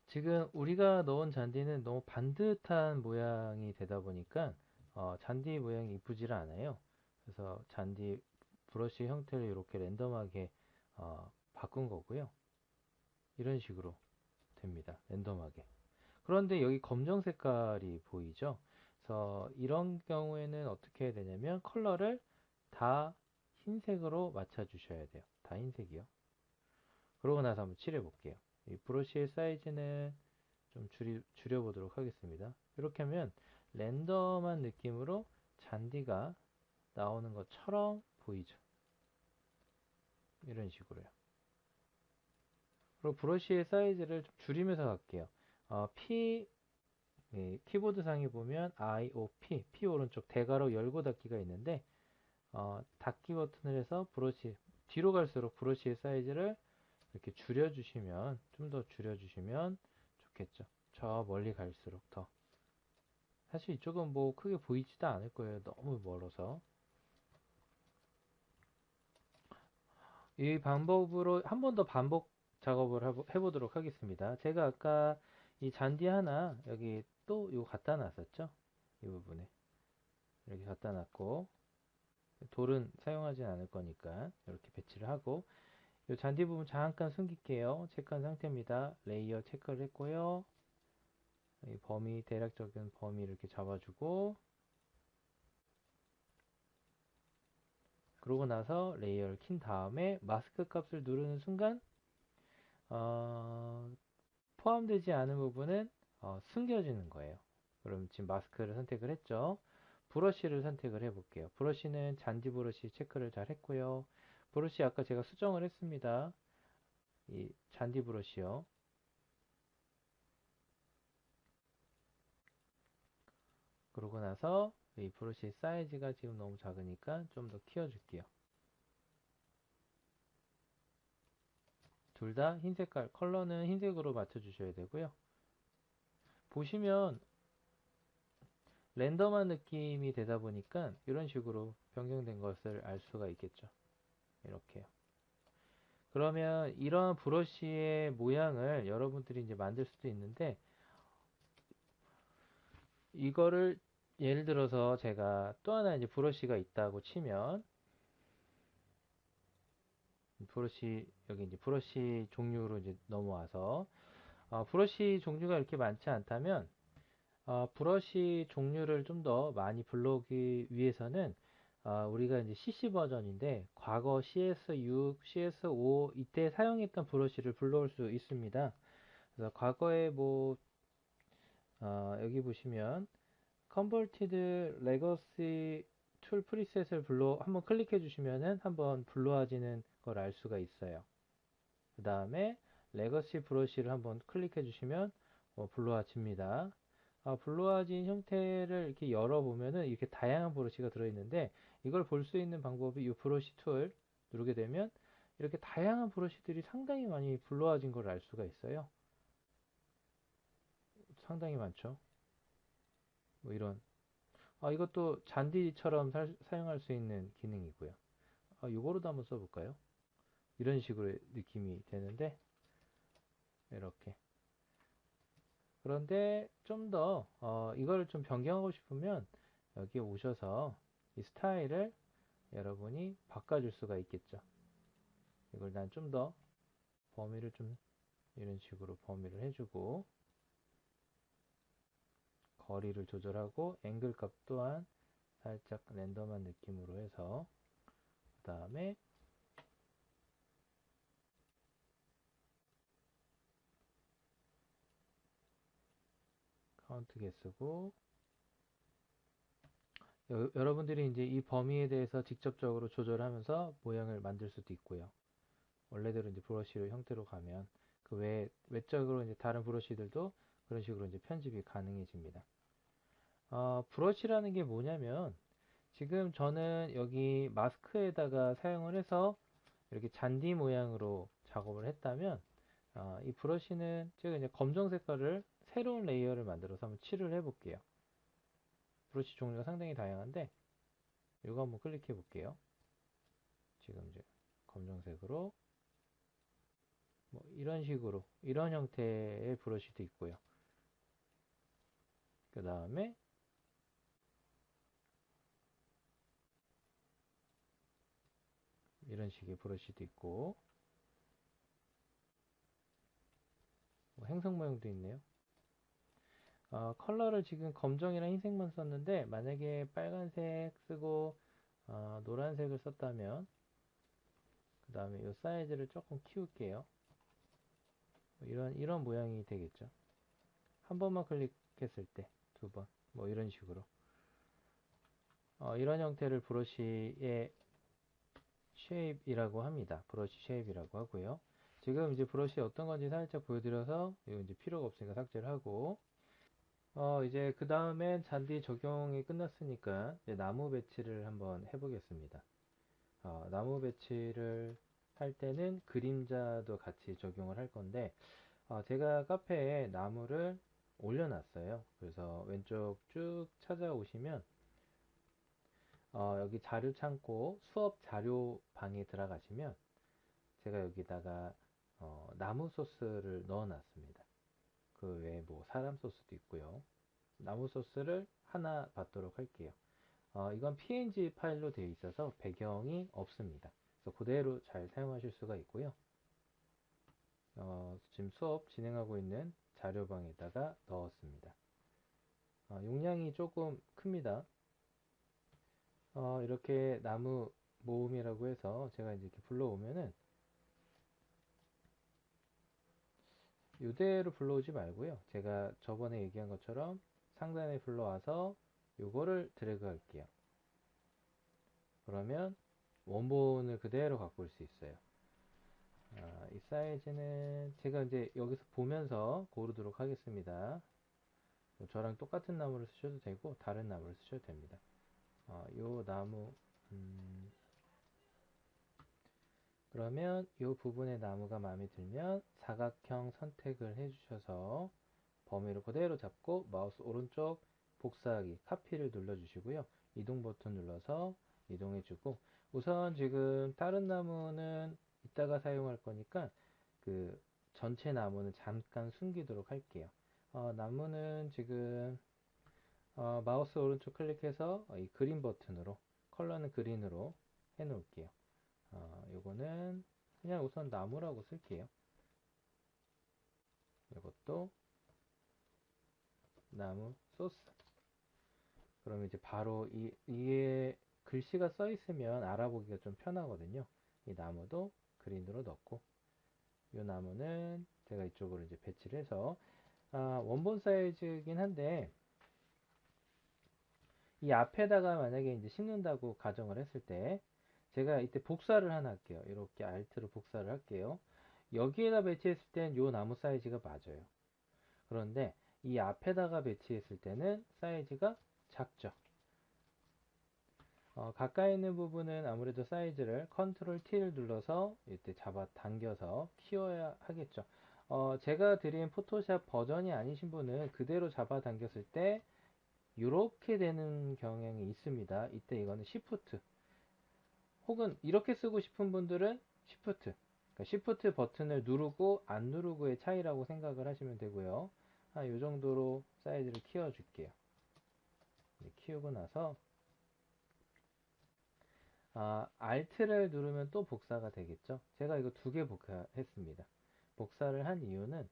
지금 우리가 넣은 잔디는 너무 반듯한 모양이 되다 보니까 잔디 모양이 이쁘지를 않아요. 그래서 잔디 브러쉬 형태를 이렇게 랜덤하게 바꾼 거고요. 이런 식으로 됩니다. 랜덤하게. 그런데 여기 검정 색깔이 보이죠? 그래서 이런 경우에는 어떻게 해야 되냐면 컬러를 다 흰색으로 맞춰 주셔야 돼요. 다 흰색이요. 그러고 나서 한번 칠해 볼게요. 이 브러쉬의 사이즈는 좀 줄여보도록 하겠습니다. 이렇게 하면 랜덤한 느낌으로 잔디가 나오는 것처럼 보이죠. 이런 식으로요. 그리고 브러쉬의 사이즈를 좀 줄이면서 갈게요. 예, 키보드 상에 보면 IOP, P 오른쪽 대괄호 열고 닫기가 있는데 닫기 버튼을 해서 브러쉬 뒤로 갈수록 브러쉬의 사이즈를 이렇게 줄여주시면 좀 더 줄여주시면 좋겠죠. 저 멀리 갈수록 더. 사실 이쪽은 뭐 크게 보이지도 않을 거예요. 너무 멀어서. 이 방법으로 한 번 더 반복 작업을 해보도록 하겠습니다. 제가 아까 이 잔디 하나 여기 또 이거 갖다 놨었죠? 이 부분에 이렇게 갖다 놨고 돌은 사용하진 않을 거니까 이렇게 배치를 하고 이 잔디 부분 잠깐 숨길게요. 체크한 상태입니다. 레이어 체크를 했고요. 이 범위 대략적인 범위 이렇게 잡아주고 그러고 나서 레이어를 킨 다음에 마스크 값을 누르는 순간 어, 포함되지 않은 부분은 숨겨지는 거예요. 그럼 지금 마스크를 선택을 했죠. 브러쉬를 선택을 해 볼게요. 브러쉬는 잔디 브러쉬 체크를 잘 했고요. 브러쉬 아까 제가 수정을 했습니다. 이 잔디 브러쉬요. 그러고 나서 이 브러쉬 사이즈가 지금 너무 작으니까 좀 더 키워줄게요. 둘 다 흰 색깔, 컬러는 흰색으로 맞춰주셔야 되고요. 보시면 랜덤한 느낌이 되다 보니까 이런 식으로 변경된 것을 알 수가 있겠죠. 이렇게요. 그러면 이런 브러쉬의 모양을 여러분들이 이제 만들 수도 있는데 이거를 예를 들어서 제가 또 하나 이제 브러쉬가 있다고 치면 브러쉬 여기 이제 브러쉬 종류로 이제 넘어와서 브러쉬 종류가 이렇게 많지 않다면 브러쉬 종류를 좀 더 많이 불러오기 위해서는 우리가 이제 CC 버전인데 과거 CS6, CS5 이때 사용했던 브러쉬를 불러올 수 있습니다. 그래서 과거에 뭐 여기 보시면 Converted Legacy Tool Preset을 한번 클릭해 주시면은 한번 불러와지는 걸 알 수가 있어요. 그 다음에 레거시 브러쉬를 한번 클릭해 주시면 불러와집니다. 불러와진 형태를 이렇게 열어보면은 이렇게 다양한 브러쉬가 들어있는데 이걸 볼 수 있는 방법이 이 브러쉬 툴 누르게 되면 이렇게 다양한 브러쉬들이 상당히 많이 불러와진 걸 알 수가 있어요. 상당히 많죠. 뭐 이런 이것도 잔디처럼 사용할 수 있는 기능이고요. 이거로도 한번 써볼까요? 이런 식으로 느낌이 되는데 이렇게 그런데 좀 더 이걸 좀 변경하고 싶으면 여기 오셔서 이 스타일을 여러분이 바꿔줄 수가 있겠죠. 이걸 난 좀 더 범위를 좀 이런 식으로 범위를 해주고 거리를 조절하고 앵글 값 또한 살짝 랜덤한 느낌으로 해서 그 다음에 카운트 개수고 여러분들이 이제 이 범위에 대해서 직접적으로 조절하면서 모양을 만들 수도 있고요. 원래대로 이제 브러쉬 형태로 가면 그 외적으로 이제 다른 브러쉬들도 그런 식으로 이제 편집이 가능해집니다. 브러쉬라는 게 뭐냐면 지금 저는 여기 마스크에다가 사용을 해서 이렇게 잔디 모양으로 작업을 했다면 이 브러쉬는 제가 이제 검정 색깔을 새로운 레이어를 만들어서 한번 칠을 해볼게요. 브러쉬 종류가 상당히 다양한데 이거 한번 클릭해 볼게요. 지금 이제 검정색으로 뭐 이런 식으로 이런 형태의 브러쉬도 있고요. 그 다음에 이런 식의 브러쉬도 있고 뭐 행성 모양도 있네요. 컬러를 지금 검정이랑 흰색만 썼는데 만약에 빨간색 쓰고 노란색을 썼다면 그 다음에 이 사이즈를 조금 키울게요. 이런 모양이 되겠죠. 한 번만 클릭했을 때 두 번, 뭐 이런 식으로 이런 형태를 브러쉬의 쉐입이라고 합니다. 브러쉬 쉐입이라고 하고요. 지금 이제 브러쉬 어떤 건지 살짝 보여드려서 이거 이제 필요가 없으니까 삭제를 하고 이제 그 다음엔 잔디 적용이 끝났으니까 이제 나무 배치를 한번 해보겠습니다. 나무 배치를 할 때는 그림자도 같이 적용을 할 건데, 제가 카페에 나무를 올려놨어요. 그래서 왼쪽 쭉 찾아오시면, 여기 자료 창고 수업 자료 방에 들어가시면, 제가 여기다가 나무 소스를 넣어놨습니다. 그 외에 뭐 사람 소스도 있고요. 나무 소스를 하나 받도록 할게요. 이건 png 파일로 되어 있어서 배경이 없습니다. 그래서 그대로 잘 사용하실 수가 있고요. 지금 수업 진행하고 있는 자료방에다가 넣었습니다. 용량이 조금 큽니다. 이렇게 나무 모음이라고 해서 제가 이제 이렇게 불러오면은 이대로 불러오지 말고요. 제가 저번에 얘기한 것처럼 상단에 불러와서 요거를 드래그 할게요. 그러면 원본을 그대로 갖고 올 수 있어요. 이 사이즈는 제가 이제 여기서 보면서 고르도록 하겠습니다. 저랑 똑같은 나무를 쓰셔도 되고 다른 나무를 쓰셔도 됩니다. 요 나무 그러면 이 부분의 나무가 마음에 들면 사각형 선택을 해주셔서 범위를 그대로 잡고 마우스 오른쪽 복사하기 카피를 눌러주시고요. 이동 버튼 눌러서 이동해주고 우선 지금 다른 나무는 이따가 사용할 거니까 그 전체 나무는 잠깐 숨기도록 할게요. 나무는 지금 마우스 오른쪽 클릭해서 이 그린 버튼으로 컬러는 그린으로 해 놓을게요. 요거는 그냥 우선 나무라고 쓸게요. 이것도 나무 소스. 그러면 이제 바로 이게 글씨가 써 있으면 알아보기가 좀 편하거든요. 이 나무도 그린으로 넣고 이 나무는 제가 이쪽으로 이제 배치를 해서 원본 사이즈긴 한데 이 앞에다가 만약에 이제 심는다고 가정을 했을 때 제가 이때 복사를 하나 할게요. 이렇게 알트로 복사를 할게요. 여기에다 배치했을 땐 이 나무 사이즈가 맞아요. 그런데 이 앞에다가 배치했을 때는 사이즈가 작죠. 가까이 있는 부분은 아무래도 사이즈를 컨트롤 T를 눌러서 이때 잡아 당겨서 키워야 하겠죠. 제가 드린 포토샵 버전이 아니신 분은 그대로 잡아 당겼을 때 이렇게 되는 경향이 있습니다. 이때 이거는 Shift 혹은 이렇게 쓰고 싶은 분들은 Shift 그러니까 Shift 버튼을 누르고 안 누르고의 차이라고 생각을 하시면 되고요. 이 정도로 사이즈를 키워줄게요. 키우고 나서 Alt를 누르면 또 복사가 되겠죠. 제가 이거 두 개 복사했습니다. 복사를 한 이유는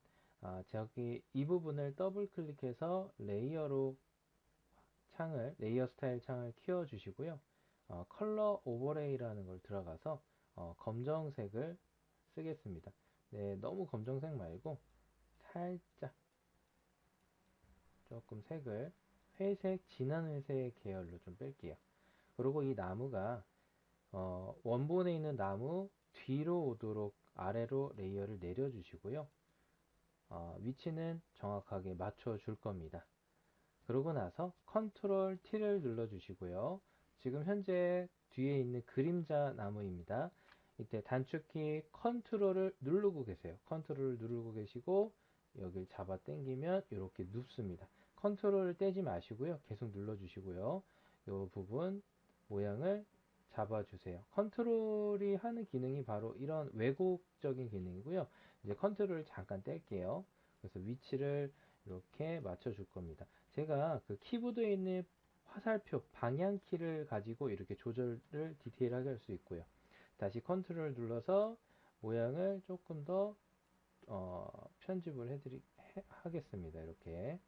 저기 이 부분을 더블 클릭해서 레이어 스타일 창을 키워 주시고요. 컬러 오버레이라는 걸 들어가서 검정색을 쓰겠습니다. 네, 너무 검정색 말고 살짝 조금 색을 회색, 진한 회색 계열로 좀 뺄게요. 그리고 이 나무가 원본에 있는 나무 뒤로 오도록 아래로 레이어를 내려주시고요. 위치는 정확하게 맞춰줄 겁니다. 그러고 나서 컨트롤 T를 눌러주시고요. 지금 현재 뒤에 있는 그림자 나무입니다. 이때 단축키 컨트롤을 누르고 계세요. 컨트롤을 누르고 계시고 여기를 잡아 당기면 이렇게 눕습니다. 컨트롤을 떼지 마시고요. 계속 눌러주시고요. 이 부분 모양을 잡아주세요. 컨트롤이 하는 기능이 바로 이런 왜곡적인 기능이고요. 이제 컨트롤을 잠깐 뗄게요. 그래서 위치를 이렇게 맞춰줄 겁니다. 제가 그 키보드에 있는 화살표 방향키를 가지고 이렇게 조절을 디테일하게 할 수 있고요. 다시 컨트롤 눌러서 모양을 조금 더 편집을 하겠습니다. 이렇게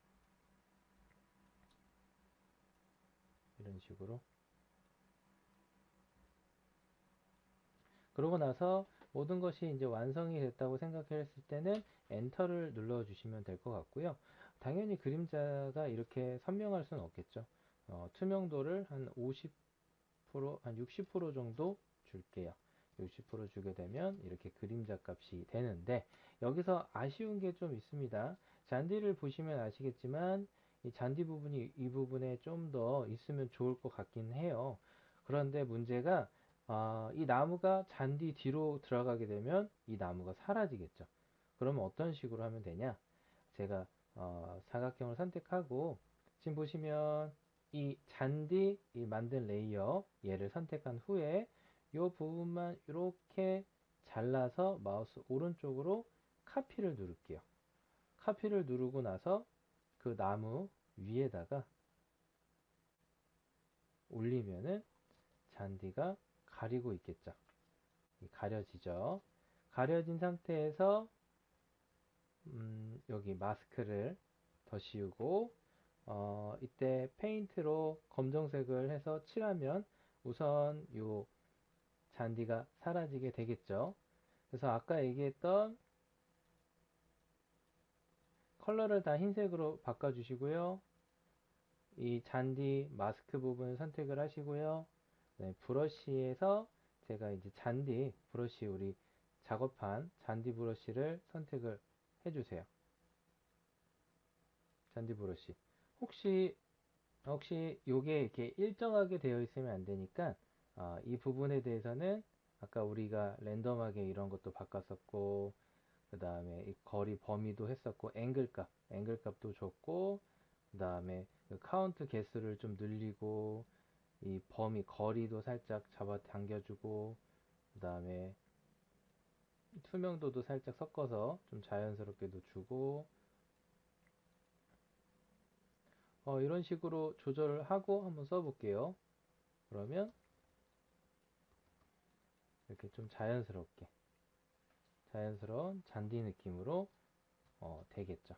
이런 식으로. 그러고 나서 모든 것이 이제 완성이 됐다고 생각했을 때는 엔터를 눌러 주시면 될 것 같고요. 당연히 그림자가 이렇게 선명할 수는 없겠죠. 투명도를 한 50%, 한 60% 정도 줄게요. 60% 주게 되면 이렇게 그림자 값이 되는데 여기서 아쉬운 게 좀 있습니다. 잔디를 보시면 아시겠지만 이 잔디 부분이 이 부분에 좀 더 있으면 좋을 것 같긴 해요. 그런데 문제가 이 나무가 잔디 뒤로 들어가게 되면 이 나무가 사라지겠죠. 그러면 어떤 식으로 하면 되냐? 제가 사각형을 선택하고 지금 보시면 이 잔디 이 만든 레이어 얘를 선택한 후에 이 부분만 이렇게 잘라서 마우스 오른쪽으로 카피를 누를게요. 카피를 누르고 나서 그 나무 위에다가 올리면은 잔디가 가리고 있겠죠. 가려지죠. 가려진 상태에서 여기 마스크를 더 씌우고 이때 페인트로 검정색을 해서 칠하면 우선 요 잔디가 사라지게 되겠죠. 그래서 아까 얘기했던 컬러를 다 흰색으로 바꿔주시고요. 이 잔디 마스크 부분 선택을 하시고요. 네, 브러쉬에서 제가 이제 잔디 브러쉬 우리 작업한 잔디 브러쉬를 선택을 해주세요. 잔디 브러쉬. 혹시 요게 이렇게 일정하게 되어 있으면 안 되니까 이 부분에 대해서는 아까 우리가 랜덤하게 이런 것도 바꿨었고 그 다음에 이 거리 범위도 했었고 앵글값도 줬고 그 다음에 그 카운트 개수를 좀 늘리고 이 범위 거리도 살짝 잡아 당겨주고 그 다음에 투명도도 살짝 섞어서 좀 자연스럽게도 주고 이런 식으로 조절을 하고 한번 써볼게요. 그러면 이렇게 좀 자연스러운 잔디 느낌으로 되겠죠.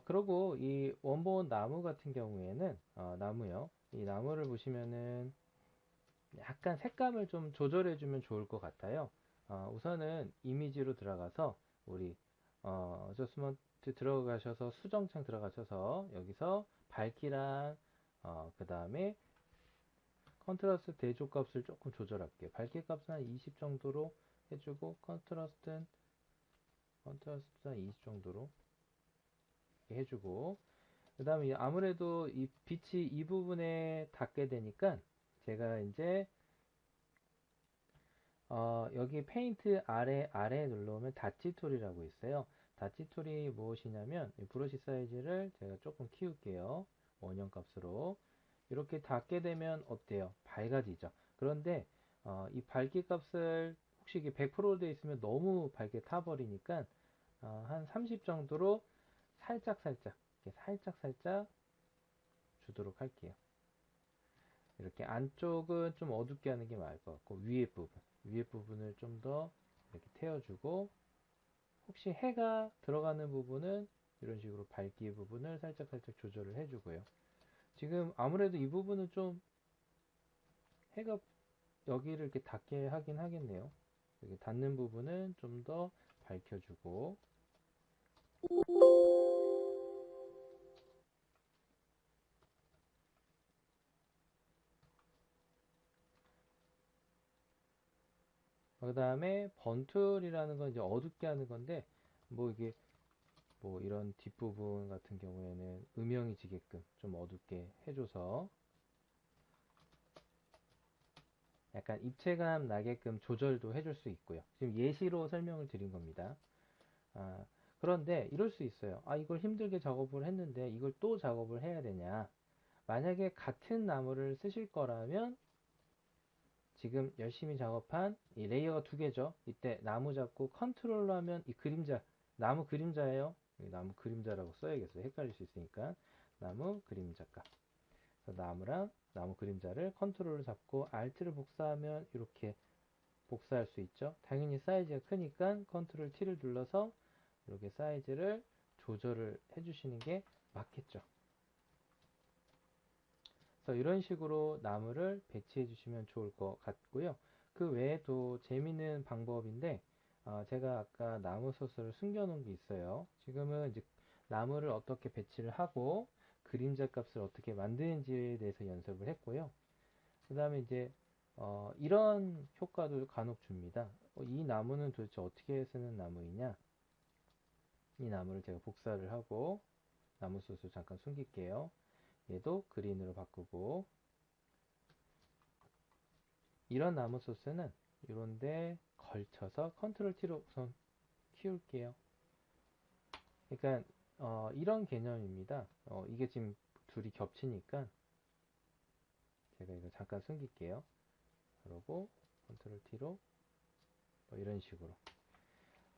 그리고 이 원본 나무 같은 경우에는 나무요. 이 나무를 보시면은 약간 색감을 좀 조절해 주면 좋을 것 같아요. 우선은 이미지로 들어가서 우리 어저스먼트 들어가셔서 수정창 들어가셔서 여기서 밝기랑 그 다음에 컨트라스트 대조값을 조금 조절할게요. 밝기 값은 한 20 정도로 해주고 컨트라스트는 한 20 정도로 해주고 그 다음에 아무래도 이 빛이 이 부분에 닿게 되니까 제가 이제 여기 페인트 아래 눌러오면 다치 툴이라고 있어요. 다치 툴이 무엇이냐면 이 브러쉬 사이즈를 제가 조금 키울게요. 원형 값으로 이렇게 닿게 되면 어때요? 밝아지죠. 그런데 이 밝기 값을 혹시 이게 100% 돼 있으면 너무 밝게 타버리니까 한 30 정도로 살짝 주도록 할게요. 이렇게 안쪽은 좀 어둡게 하는 게 나을 것 같고 위에 부분을 좀 더 이렇게 태워주고 혹시 해가 들어가는 부분은 이런 식으로 밝기 부분을 살짝 조절을 해주고요. 지금 아무래도 이 부분은 좀 해가 여기를 이렇게 닿게 하긴 하겠네요. 여기 닿는 부분은 좀 더 밝혀주고 그 다음에 번툴이라는 건 이제 어둡게 하는 건데 뭐 이게 뭐 이런 뒷부분 같은 경우에는 음영이 지게끔 좀 어둡게 해줘서 약간 입체감 나게끔 조절도 해줄 수 있고요. 지금 예시로 설명을 드린 겁니다. 아, 그런데 이럴 수 있어요. 이걸 힘들게 작업을 했는데 이걸 또 작업을 해야 되냐. 만약에 같은 나무를 쓰실 거라면 지금 열심히 작업한 이 레이어가 두 개죠. 이때 나무 잡고 컨트롤로 하면 이 그림자, 나무 그림자예요. 나무 그림자라고 써야겠어요. 헷갈릴 수 있으니까. 나무 그림자 값. 그래서 나무랑 나무 그림자를 컨트롤로 잡고 Alt를 복사하면 이렇게 복사할 수 있죠. 당연히 사이즈가 크니까 컨트롤 T를 눌러서 이렇게 사이즈를 조절을 해주시는 게 맞겠죠. 그래서 이런 식으로 나무를 배치해 주시면 좋을 것 같고요. 그 외에도 재미있는 방법인데 제가 아까 나무 소스를 숨겨 놓은 게 있어요. 지금은 이제 나무를 어떻게 배치를 하고 그림자 값을 어떻게 만드는지에 대해서 연습을 했고요. 그 다음에 이제 이런 효과도 간혹 줍니다. 이 나무는 도대체 어떻게 쓰는 나무이냐? 이 나무를 제가 복사를 하고 나무 소스 잠깐 숨길게요. 얘도 그린으로 바꾸고, 이런 나무 소스는 이런데 걸쳐서 컨트롤 T로 우선 키울게요. 그러니까 이런 개념입니다. 이게 지금 둘이 겹치니까 제가 이거 잠깐 숨길게요. 그러고 컨트롤 T로 이런 식으로.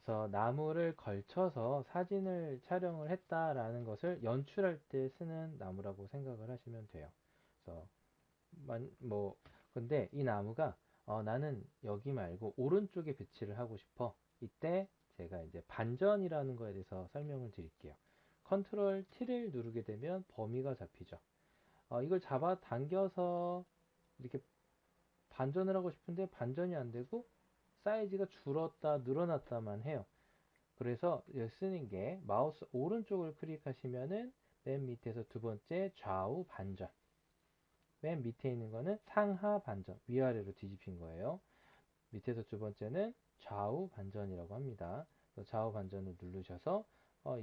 그래서 나무를 걸쳐서 사진을 촬영을 했다라는 것을 연출할 때 쓰는 나무라고 생각을 하시면 돼요. 그래서 근데 이 나무가 나는 여기 말고 오른쪽에 배치를 하고 싶어. 이때 제가 이제 반전이라는 거에 대해서 설명을 드릴게요. 컨트롤 T를 누르게 되면 범위가 잡히죠. 이걸 잡아 당겨서 이렇게 반전을 하고 싶은데 반전이 안 되고 사이즈가 줄었다 늘어났다만 해요. 그래서 쓰는 게 마우스 오른쪽을 클릭하시면은 맨 밑에서 두 번째 좌우 반전, 맨 밑에 있는 거는 상하 반전, 위아래로 뒤집힌 거예요. 밑에서 두 번째는 좌우 반전이라고 합니다. 좌우 반전을 누르셔서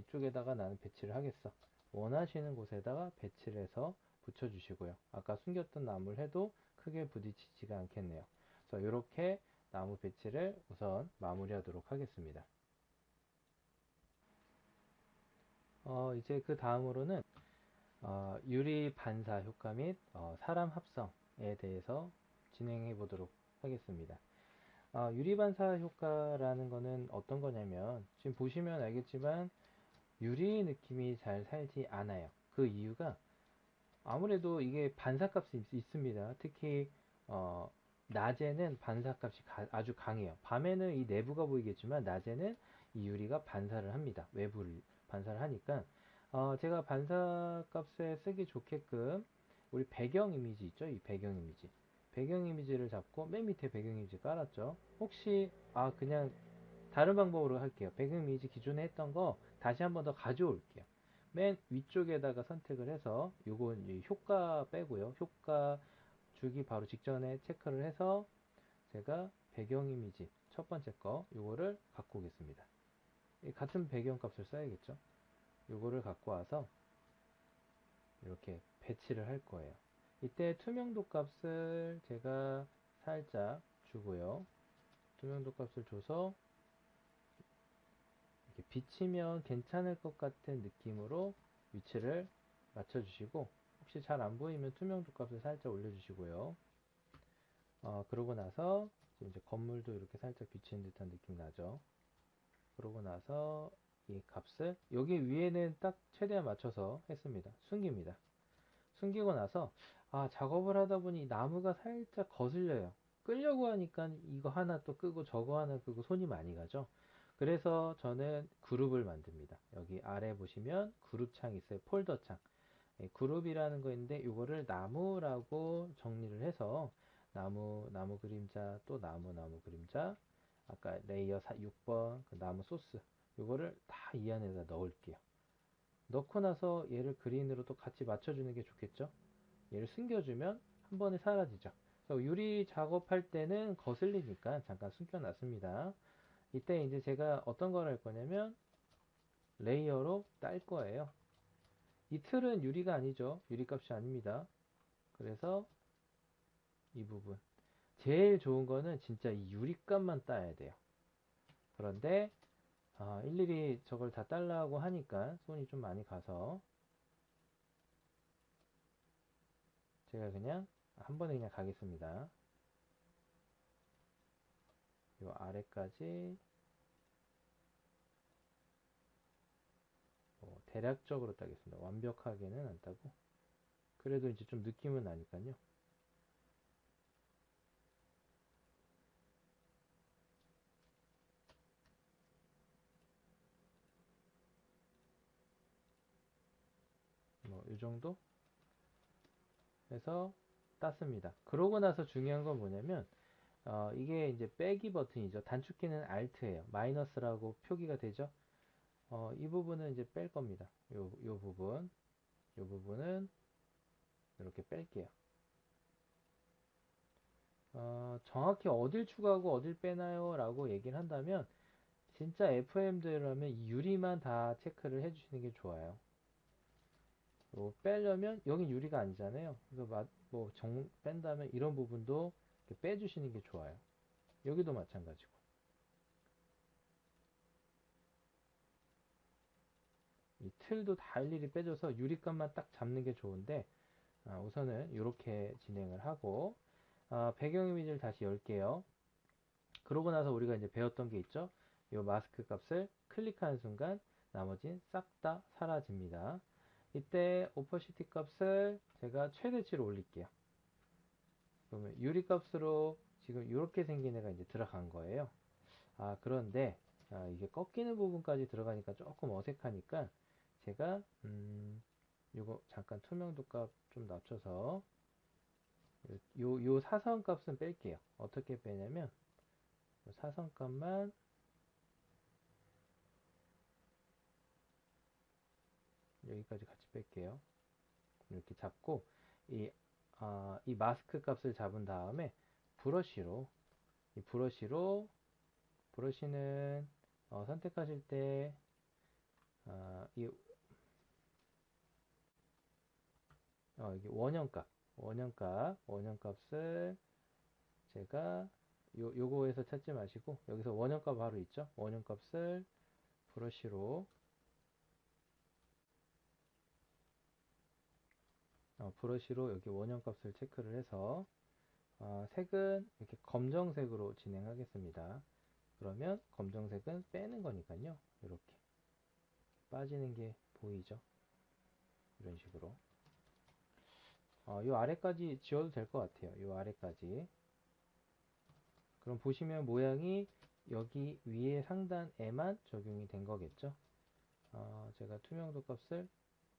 이쪽에다가 나는 배치를 하겠어. 원하시는 곳에다가 배치를 해서 붙여주시고요. 아까 숨겼던 나무를 해도 크게 부딪히지가 않겠네요. 그래서 이렇게 나무 배치를 우선 마무리하도록 하겠습니다. 이제 그 다음으로는 유리 반사 효과 및 사람 합성에 대해서 진행해 보도록 하겠습니다. 유리 반사 효과라는 거는 어떤 거냐면 지금 보시면 알겠지만 유리 느낌이 잘 살지 않아요. 그 이유가 아무래도 이게 반사값이 있습니다. 특히 낮에는 반사값이 아주 강해요. 밤에는 이 내부가 보이겠지만 낮에는 이 유리가 반사를 합니다. 외부를 반사를 하니까 제가 반사값에 쓰기 좋게끔 우리 배경 이미지 있죠? 이 배경 이미지. 배경 이미지를 잡고 맨 밑에 배경 이미지 깔았죠. 혹시 그냥 다른 방법으로 할게요. 배경 이미지 기존에 했던 거 다시 한 번 더 가져올게요. 맨 위쪽에다가 선택을 해서 요건 효과 빼고요. 효과 주기 바로 직전에 체크를 해서 제가 배경 이미지 첫 번째 거 요거를 갖고 오겠습니다. 같은 배경 값을 써야겠죠. 요거를 갖고 와서 이렇게 배치를 할 거예요. 이때 투명도 값을 제가 살짝 주고요. 투명도 값을 줘서 이렇게 비치면 괜찮을 것 같은 느낌으로 위치를 맞춰주시고, 혹시 잘 안 보이면 투명도 값을 살짝 올려주시고요. 그러고 나서 지금 이제 건물도 이렇게 살짝 비치는 듯한 느낌 나죠. 그러고 나서 이 값을 여기 위에는 딱 최대한 맞춰서 했습니다. 숨깁니다. 숨기고 나서 작업을 하다 보니 나무가 살짝 거슬려요. 끄려고 하니까 이거 하나 또 끄고 저거 하나 끄고 손이 많이 가죠. 그래서 저는 그룹을 만듭니다. 여기 아래 보시면 그룹 창 있어요. 폴더 창. 그룹이라는 거 있는데 이거를 나무라고 정리를 해서 나무 그림자, 또 나무 그림자, 아까 레이어 6번 그 나무 소스, 이거를 다 이 안에다 넣을게요. 넣고 나서 얘를 그린으로 또 같이 맞춰주는 게 좋겠죠. 얘를 숨겨주면 한 번에 사라지죠. 그래서 유리 작업할 때는 거슬리니까 잠깐 숨겨놨습니다. 이때 이제 제가 어떤 걸 할 거냐면 레이어로 딸 거예요. 이 틀은 유리가 아니죠. 유리값이 아닙니다. 그래서 이 부분. 제일 좋은 거는 진짜 이 유리값만 따야 돼요. 그런데 일일이 저걸 다 딸라고 하니까 손이 좀 많이 가서 제가 그냥 한 번에 그냥 가겠습니다. 요 아래까지 대략적으로 따겠습니다. 완벽하게는 안 따고 그래도 이제 좀 느낌은 나니까요. 이 정도 해서 땄습니다. 그러고 나서 중요한 건 뭐냐면 이게 이제 빼기 버튼이죠. 단축키는 Alt예요. 마이너스라고 표기가 되죠. 이 부분은 이제 뺄 겁니다. 요 부분은 이렇게 뺄게요. 정확히 어딜 추가하고 어딜 빼나요? 라고 얘기를 한다면 진짜 FM대로라면 이 유리만 다 체크를 해주시는 게 좋아요. 빼려면 여기 유리가 아니잖아요. 그래서 뺀다면 이런 부분도 빼주시는 게 좋아요. 여기도 마찬가지고. 이 틀도 다 일일이 빼줘서 유리값만 딱 잡는 게 좋은데, 우선은 이렇게 진행을 하고, 배경 이미지를 다시 열게요. 그러고 나서 우리가 이제 배웠던 게 있죠. 이 마스크 값을 클릭하는 순간 나머진 싹 다 사라집니다. 이때 오퍼시티 값을 제가 최대치로 올릴게요. 그러면 유리 값으로 지금 이렇게 생긴 애가 이제 들어간 거예요. 그런데 이게 꺾이는 부분까지 들어가니까 조금 어색하니까 제가 요거 잠깐 투명도 값 좀 낮춰서 요 사선 값은 뺄게요. 어떻게 빼냐면 사선 값만 여기까지 같이 뺄게요. 이렇게 잡고 이 마스크 값을 잡은 다음에 브러쉬로 브러쉬는 선택하실 때 이게 원형값을 제가 요거에서 찾지 마시고 여기서 원형값 바로 있죠. 원형값을 브러쉬로 여기 원형값을 체크를 해서 색은 이렇게 검정색으로 진행하겠습니다. 그러면 검정색은 빼는 거니까요. 이렇게 빠지는 게 보이죠. 이런 식으로 요 아래까지 지워도 될 것 같아요. 요 아래까지. 그럼 보시면 모양이 여기 위에 상단에만 적용이 된 거겠죠. 제가 투명도 값을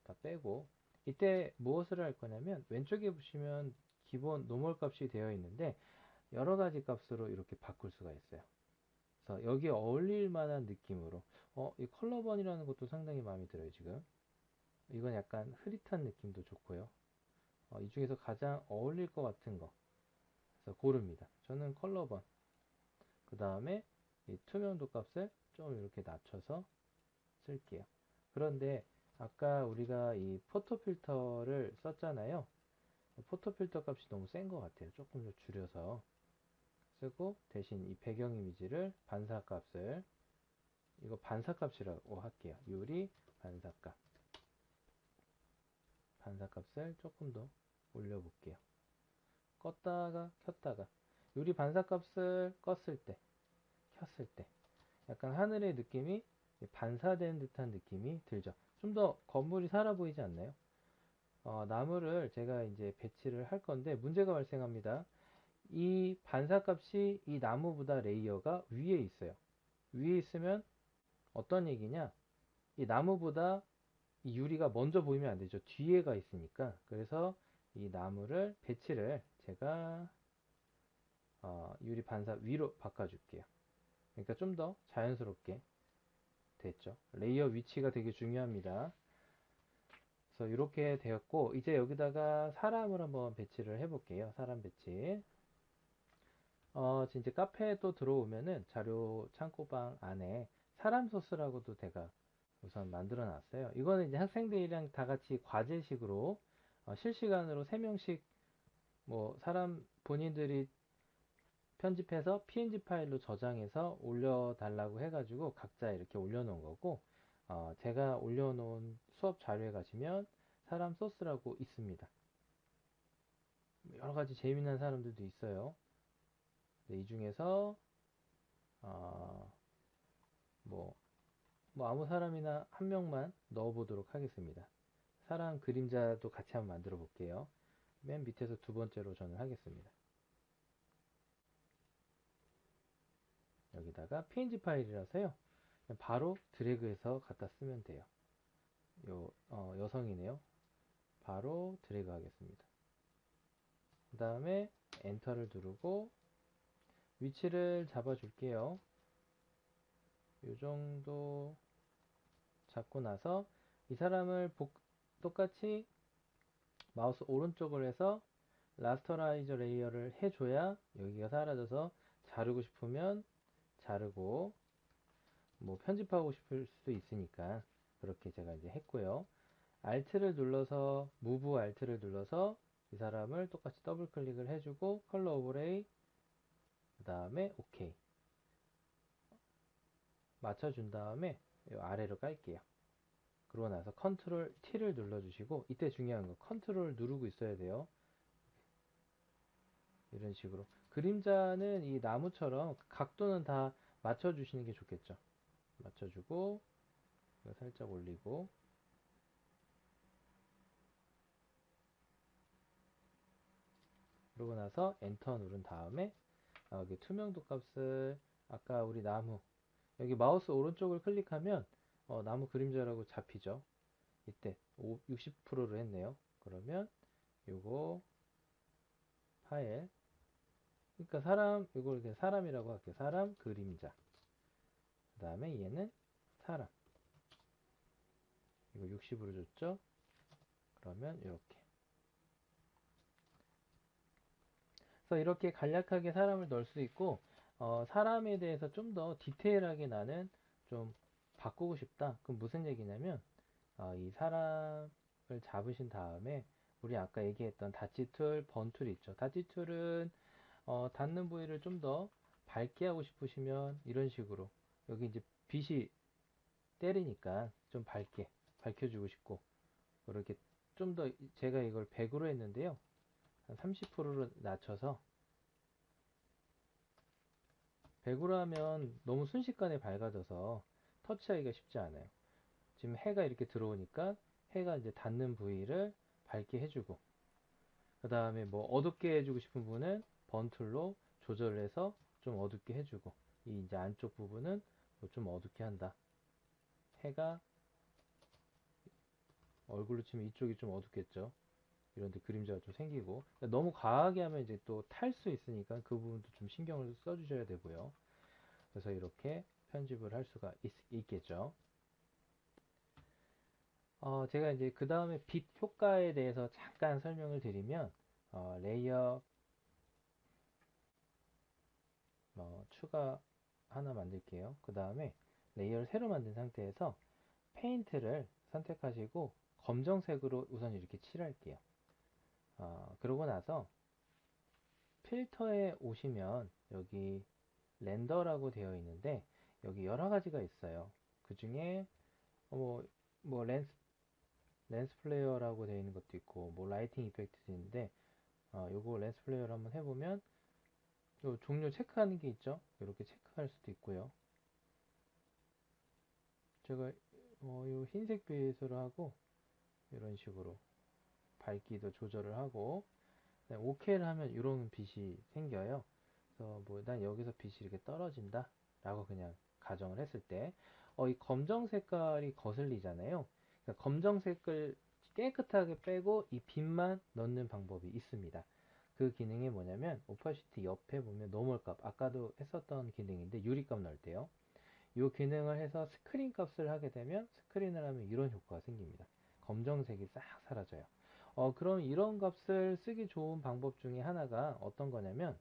다 빼고 이때 무엇을 할 거냐면 왼쪽에 보시면 기본 노멀 값이 되어 있는데 여러 가지 값으로 이렇게 바꿀 수가 있어요. 그래서 여기에 어울릴 만한 느낌으로 이 컬러번이라는 것도 상당히 마음에 들어요. 지금 이건 약간 흐릿한 느낌도 좋고요. 이 중에서 가장 어울릴 것 같은 거 그래서 고릅니다. 저는 컬러번 그 다음에 이 투명도 값을 좀 이렇게 낮춰서 쓸게요. 그런데 아까 우리가 이 포토 필터를 썼잖아요. 포토 필터 값이 너무 센 것 같아요. 조금 더 줄여서 쓰고 대신 이 배경 이미지를 반사값을 이거 반사값이라고 할게요. 유리 반사값을 조금 더 올려볼게요. 껐다가 켰다가 유리 반사값을 껐을 때 켰을 때 약간 하늘의 느낌이 반사된 듯한 느낌이 들죠. 좀 더 건물이 살아 보이지 않나요? 나무를 제가 이제 배치를 할 건데 문제가 발생합니다. 이 반사값이 이 나무보다 레이어가 위에 있어요. 위에 있으면 어떤 얘기냐? 이 나무보다 이 유리가 먼저 보이면 안 되죠. 뒤에가 있으니까. 그래서 이 나무를 배치를 제가 유리 반사 위로 바꿔줄게요. 그러니까 좀 더 자연스럽게 됐죠. 레이어 위치가 되게 중요합니다. 그래서 이렇게 되었고 이제 여기다가 사람을 한번 배치를 해볼게요. 사람 배치. 진짜 카페에 또 들어오면은 자료 창고방 안에 사람 소스라고도 제가 우선 만들어 놨어요. 이거는 이제 학생들이랑 다 같이 과제식으로 실시간으로 3명씩 뭐 사람 본인들이 편집해서 PNG 파일로 저장해서 올려달라고 해가지고 각자 이렇게 올려놓은 거고, 제가 올려놓은 수업 자료에 가시면 사람 소스라고 있습니다. 여러 가지 재미난 사람들도 있어요. 네, 이 중에서 뭐, 아무 사람이나 한 명만 넣어보도록 하겠습니다. 사람 그림자도 같이 한번 만들어 볼게요. 맨 밑에서 두 번째로 저는 하겠습니다. 여기다가 png 파일이라서요. 바로 드래그해서 갖다 쓰면 돼요. 여성이네요. 바로 드래그 하겠습니다. 그 다음에 엔터를 누르고 위치를 잡아 줄게요. 이 정도 잡고 나서 이 사람을 똑같이 마우스 오른쪽을 해서 라스터라이저 레이어를 해줘야 여기가 사라져서 자르고 싶으면 자르고 뭐 편집하고 싶을 수도 있으니까 그렇게 제가 이제 했고요. Alt를 눌러서 Move Alt를 눌러서 이 사람을 똑같이 더블 클릭을 해주고 컬러 오버레이 그 다음에 OK 맞춰준 다음에 이 아래로 깔게요. 그러고 나서 컨트롤 T를 눌러주시고 이때 중요한 거 컨트롤 누르고 있어야 돼요. 이런 식으로 그림자는 이 나무처럼 각도는 다 맞춰주시는 게 좋겠죠. 맞춰주고 이거 살짝 올리고 그러고 나서 엔터 누른 다음에 여기 투명도 값을 아까 우리 나무 여기 마우스 오른쪽을 클릭하면 나무 그림자라고 잡히죠. 이때 60%로 했네요. 그러면 요거 파일 그러니까 사람 이걸 이렇게 사람이라고 할게요. 사람 그림자 그 다음에 얘는 사람 이거 60으로 줬죠. 그러면 이렇게 그래서 이렇게 간략하게 사람을 넣을 수 있고 사람에 대해서 좀 더 디테일하게 나는 좀 바꾸고 싶다. 그럼 무슨 얘기냐면 이 사람을 잡으신 다음에 우리 아까 얘기했던 다치 툴, 번 툴 있죠. 다치 툴은 닿는 부위를 좀 더 밝게 하고 싶으시면 이런 식으로 여기 이제 빛이 때리니까 좀 밝게 밝혀주고 싶고 이렇게 좀 더 제가 이걸 100으로 했는데요. 한 30%로 낮춰서 100으로 하면 너무 순식간에 밝아져서 터치하기가 쉽지 않아요. 지금 해가 이렇게 들어오니까 해가 이제 닿는 부위를 밝게 해주고 그 다음에 뭐 어둡게 해주고 싶은 부분은 번툴로 조절을 해서 좀 어둡게 해주고 이 이제 안쪽 부분은 뭐좀 어둡게 한다. 해가 얼굴로 치면 이쪽이 좀 어둡겠죠. 이런데 그림자가 좀 생기고 그러니까 너무 과하게 하면 이제 또 탈 수 있으니까 그 부분도 좀 신경을 써주셔야 되고요. 그래서 이렇게 편집을 할 수가 있겠죠. 제가 이제 그 다음에 빛 효과에 대해서 잠깐 설명을 드리면 레이어 추가 하나 만들게요. 그 다음에 레이어를 새로 만든 상태에서 페인트를 선택하시고 검정색으로 우선 이렇게 칠할게요. 그러고 나서 필터에 오시면 여기 렌더라고 되어 있는데 여기 여러 가지가 있어요. 그 중에 뭐, 뭐 렌스 플레이어라고 되어 있는 것도 있고 뭐 라이팅 이펙트도 있는데 요거 렌스 플레이어를 한번 해보면 요 종류 체크하는 게 있죠. 이렇게 체크할 수도 있고요. 제가 요 흰색 베이스로 하고 이런 식으로 밝기도 조절을 하고 OK를 하면 이런 빛이 생겨요. 그래서 뭐 난 여기서 빛이 이렇게 떨어진다 라고 그냥 가정을 했을 때 이 검정 색깔이 거슬리잖아요. 그러니까 검정색을 깨끗하게 빼고 이 빛만 넣는 방법이 있습니다. 그 기능이 뭐냐면 오파시티 옆에 보면 노멀 값 아까도 했었던 기능인데 유리값 넣을 때요. 이 기능을 해서 스크린 값을 하게 되면 스크린을 하면 이런 효과가 생깁니다. 검정색이 싹 사라져요. 그럼 이런 값을 쓰기 좋은 방법 중에 하나가 어떤 거냐면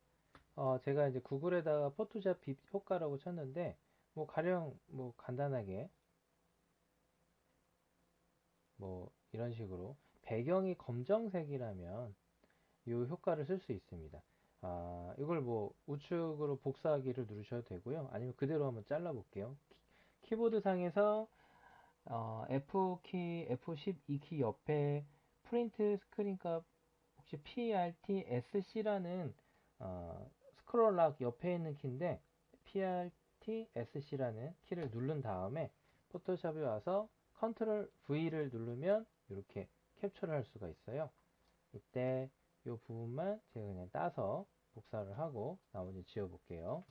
제가 이제 구글에다가 포토샵 빛 효과라고 쳤는데 뭐 가령 뭐 간단하게 뭐 이런 식으로 배경이 검정색이라면 이 효과를 쓸 수 있습니다. 이걸 뭐 우측으로 복사하기를 누르셔도 되고요. 아니면 그대로 한번 잘라 볼게요. 키보드 상에서 F키, F12키 옆에 프린트 스크린 값 혹시 PRT-SC라는 스크롤 락 옆에 있는 키인데 PRT-SC라는 키를 누른 다음에 포토샵에 와서 컨트롤 V를 누르면 이렇게 캡처를 할 수가 있어요. 이때 이 부분만 제가 그냥 따서 복사를 하고 나머지 지워 볼게요.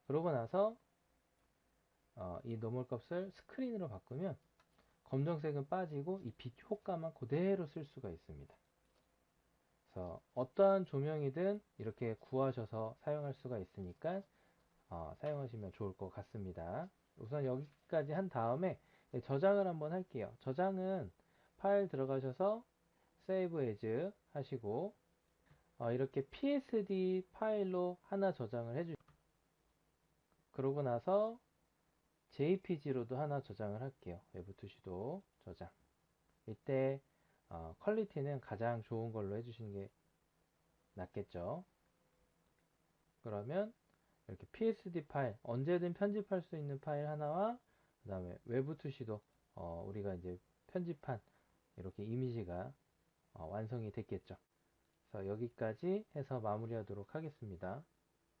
그러고 나서 이 노멀 값을 스크린으로 바꾸면 검정색은 빠지고 이 빛 효과만 그대로 쓸 수가 있습니다. 그래서 어떠한 조명이든 이렇게 구하셔서 사용할 수가 있으니까 사용하시면 좋을 것 같습니다. 우선 여기까지 한 다음에 저장을 한번 할게요. 저장은 파일 들어가셔서 Save As 하시고 이렇게 PSD 파일로 하나 저장을 해주세요. 그러고 나서 JPG로도 하나 저장을 할게요. 외부 투시도 저장. 이때 퀄리티는 가장 좋은 걸로 해주시는 게 낫겠죠. 그러면 이렇게 PSD 파일, 언제든 편집할 수 있는 파일 하나와 그 다음에 외부 투시도 우리가 이제 편집한 이렇게 이미지가 완성이 됐겠죠. 그래서 여기까지 해서 마무리하도록 하겠습니다.